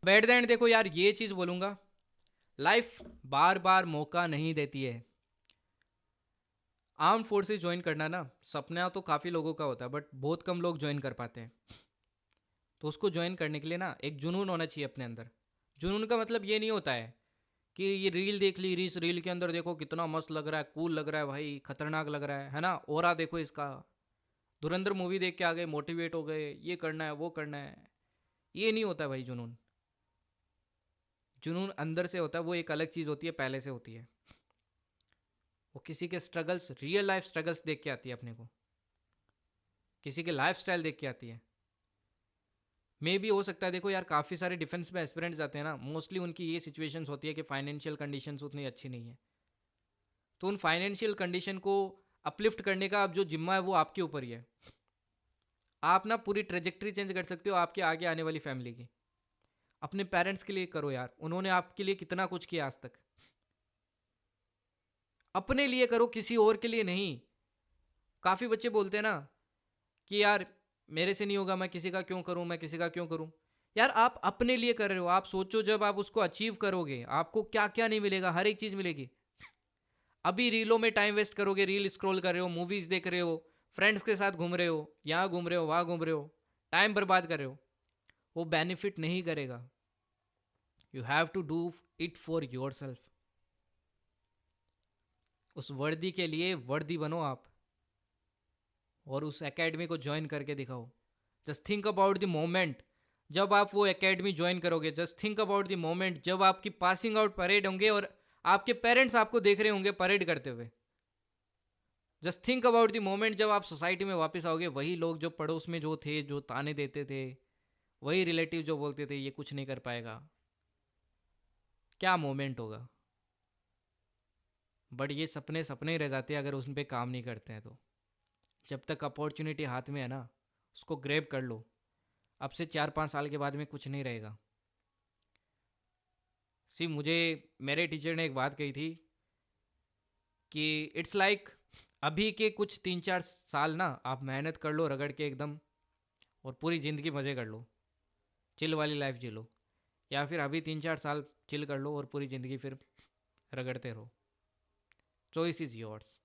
At the end देखो यार, ये चीज़ बोलूँगा, लाइफ बार बार मौका नहीं देती है। आर्म फोर्सेस ज्वाइन करना ना, सपना तो काफ़ी लोगों का होता है, बट बहुत कम लोग ज्वाइन कर पाते हैं। तो उसको ज्वाइन करने के लिए ना एक जुनून होना चाहिए अपने अंदर। जुनून का मतलब ये नहीं होता है कि ये रील देख ली, इस रील के अंदर देखो कितना मस्त लग रहा है, कूल लग रहा है भाई, खतरनाक लग रहा है ना, ओरा देखो इसका, धुरंधर मूवी देख के आ गए, मोटिवेट हो गए, ये करना है वो करना है। ये नहीं होता है भाई जुनून। जुनून अंदर से होता है, वो एक अलग चीज़ होती है, पहले से होती है। वो किसी के स्ट्रगल्स, रियल लाइफ स्ट्रगल्स देख के आती है अपने को, किसी के लाइफ स्टाइल देख के आती है। मे भी हो सकता है, देखो यार, काफ़ी सारे डिफेंस में एस्पिरेंट्स जाते हैं ना, मोस्टली उनकी ये सिचुएशंस होती है कि फाइनेंशियल कंडीशंस उतनी अच्छी नहीं है। तो उन फाइनेंशियल कंडीशन को अपलिफ्ट करने का अब जो जिम्मा है वो आपके ऊपर ही है। आप ना पूरी ट्रेजेक्ट्री चेंज कर सकते हो आपके आगे आने वाली फैमिली की। अपने पेरेंट्स के लिए करो यार, उन्होंने आपके लिए कितना कुछ किया आज तक। अपने लिए करो, किसी और के लिए नहीं। काफ़ी बच्चे बोलते हैं ना कि यार मेरे से नहीं होगा, मैं किसी का क्यों करूं, मैं किसी का क्यों करूं। यार आप अपने लिए कर रहे हो, आप सोचो जब आप उसको अचीव करोगे आपको क्या क्या नहीं मिलेगा, हर एक चीज़ मिलेगी। अभी रीलों में टाइम वेस्ट करोगे, रील स्क्रॉल कर रहे हो, मूवीज़ देख रहे हो, फ्रेंड्स के साथ घूम रहे हो, यहाँ घूम रहे हो, वहाँ घूम रहे हो, टाइम बर्बाद कर रहे हो, वो बेनिफिट नहीं करेगा। You have to do it for yourself. उस वर्दी के लिए वर्दी बनो आप, और उस एकेडमी को ज्वाइन करके दिखाओ। Just think about the moment जब आप वो एकेडमी ज्वाइन करोगे। Just think about the moment जब आपकी पासिंग आउट परेड होंगे और आपके पेरेंट्स आपको देख रहे होंगे परेड करते हुए। Just think about the moment जब आप सोसाइटी में वापस आओगे, वही लोग जो पड़ोस में जो थे, जो ताने देते थे, वही रिलेटिव जो बोलते थे ये कुछ नहीं कर पाएगा, क्या मोमेंट होगा। बट ये सपने सपने ही रह जाते हैं अगर उन पर काम नहीं करते हैं तो। जब तक अपॉर्चुनिटी हाथ में है ना, उसको ग्रैब कर लो। अब से 4-5 साल के बाद में कुछ नहीं रहेगा। सी, मुझे मेरे टीचर ने एक बात कही थी कि इट्स लाइक अभी के कुछ 3-4 साल ना आप मेहनत कर लो रगड़ के एकदम, और पूरी ज़िंदगी मज़े कर लो, चिल वाली लाइफ जी लो। या फिर अभी 3-4 साल चिल कर लो और पूरी ज़िंदगी फिर रगड़ते रहो। Choice is yours.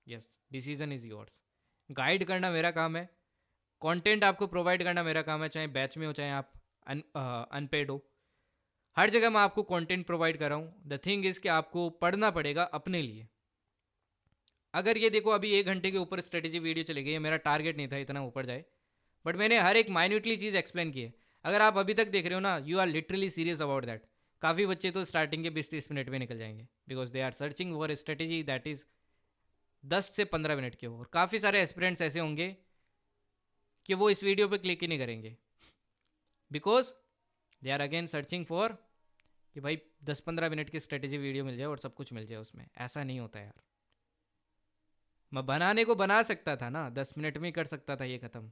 Yes, decision is yours. Guide करना मेरा काम है, कंटेंट आपको प्रोवाइड करना मेरा काम है, चाहे बैच में हो चाहे आप अनपेड हो। हर जगह मैं आपको कंटेंट प्रोवाइड कर रहा हूँ। द थिंग इज़ कि आपको पढ़ना पड़ेगा अपने लिए। अगर ये देखो अभी 1 घंटे के ऊपर स्ट्रेटेजी वीडियो चली गई है, मेरा टारगेट नहीं था इतना ऊपर जाए, बट मैंने हर एक माइन्यूटली चीज़ एक्सप्लेन की है। अगर आप अभी तक देख रहे हो ना, you are literally serious about that. काफ़ी बच्चे तो स्टार्टिंग के 20-30 मिनट में निकल जाएंगे, because they are searching for strategy that is 10 से 15 मिनट के हो। और काफ़ी सारे एस्पिरेंट्स ऐसे होंगे कि वो इस वीडियो पे क्लिक ही नहीं करेंगे, because they are again searching for कि भाई 10-15 मिनट की स्ट्रेटेजी वीडियो मिल जाए और सब कुछ मिल जाए उसमें। ऐसा नहीं होता यार। मैं बनाने को बना सकता था ना, 10 मिनट में ही कर सकता था ये ख़त्म,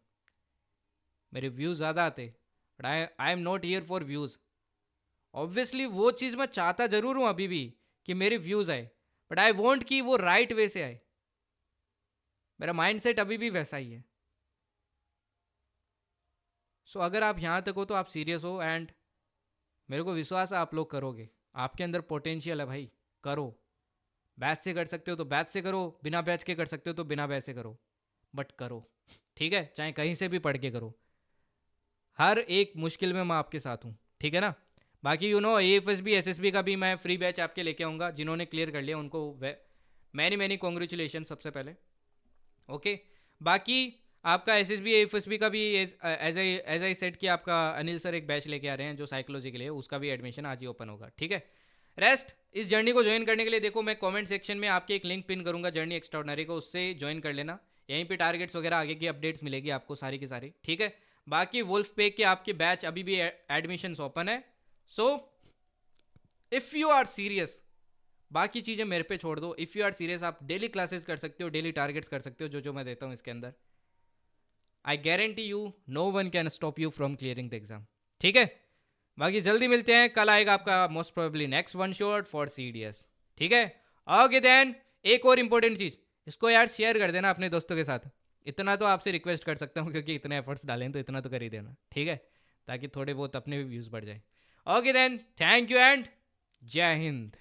मेरे व्यूज़ ज़्यादा आते। But I am not here for views. Obviously वो चीज़ मैं चाहता ज़रूर हूँ अभी भी कि मेरे व्यूज़ आए, बट आई वॉन्ट कि वो राइट वे से आए। मेरा माइंड सेट अभी भी वैसा ही है। सो अगर आप यहाँ तक हो तो आप सीरियस हो, एंड मेरे को विश्वास है आप लोग करोगे। आपके अंदर पोटेंशियल है भाई, करो। बैच से कर सकते हो तो बैच से करो, बिना बैच के कर सकते हो तो बिना बैच से करो, बट करो। ठीक है, चाहे कहीं से भी पढ़ के करो। हर एक मुश्किल में मैं आपके साथ हूँ, ठीक है ना। बाकी AFSB SSB का भी मैं फ्री बैच आपके लेके आऊँगा। जिन्होंने क्लियर कर लिया उनको मैनी मैनी कॉन्ग्रेचुलेशन सबसे पहले। ओके, बाकी आपका SSB AFSB का भी एज आई सेट कि आपका अनिल सर एक बैच लेके आ रहे हैं जो साइकोलॉजी के लिए, उसका भी एडमिशन आज ही ओपन होगा, ठीक है। रेस्ट इस जर्नी को ज्वाइन करने के लिए देखो मैं कमेंट सेक्शन में आपके एक लिंक पिन करूंगा जर्नी एक्स्ट्राऑर्डिनरी को, उससे ज्वाइन कर लेना। यहीं पे टारगेट्स वगैरह आगे की अपडेट्स मिलेगी आपको सारी की सारी, ठीक है। बाकी वुल्फ पे के आपके बैच अभी भी एडमिशन्स ओपन है। So if you are serious, बाकी चीज़ें मेरे पे छोड़ दो। इफ़ यू आर सीरियस आप डेली क्लासेस कर सकते हो, डेली टारगेट्स कर सकते हो, जो जो मैं देता हूँ इसके अंदर। I guarantee you know one can stop you from clearing the exam, ठीक है। बाकी जल्दी मिलते हैं, कल आएगा आपका most probably next one shot for CDS, ठीक है। ओके देन, एक और इंपॉर्टेंट चीज़, इसको यार शेयर कर देना अपने दोस्तों के साथ। इतना तो आपसे रिक्वेस्ट कर सकता हूँ क्योंकि इतने एफर्ट्स डालें तो इतना तो कर ही देना, ठीक है, ताकि थोड़े बहुत अपने भी व्यूज़ बढ़ जाए। Okay then, thank you and जय हिंद।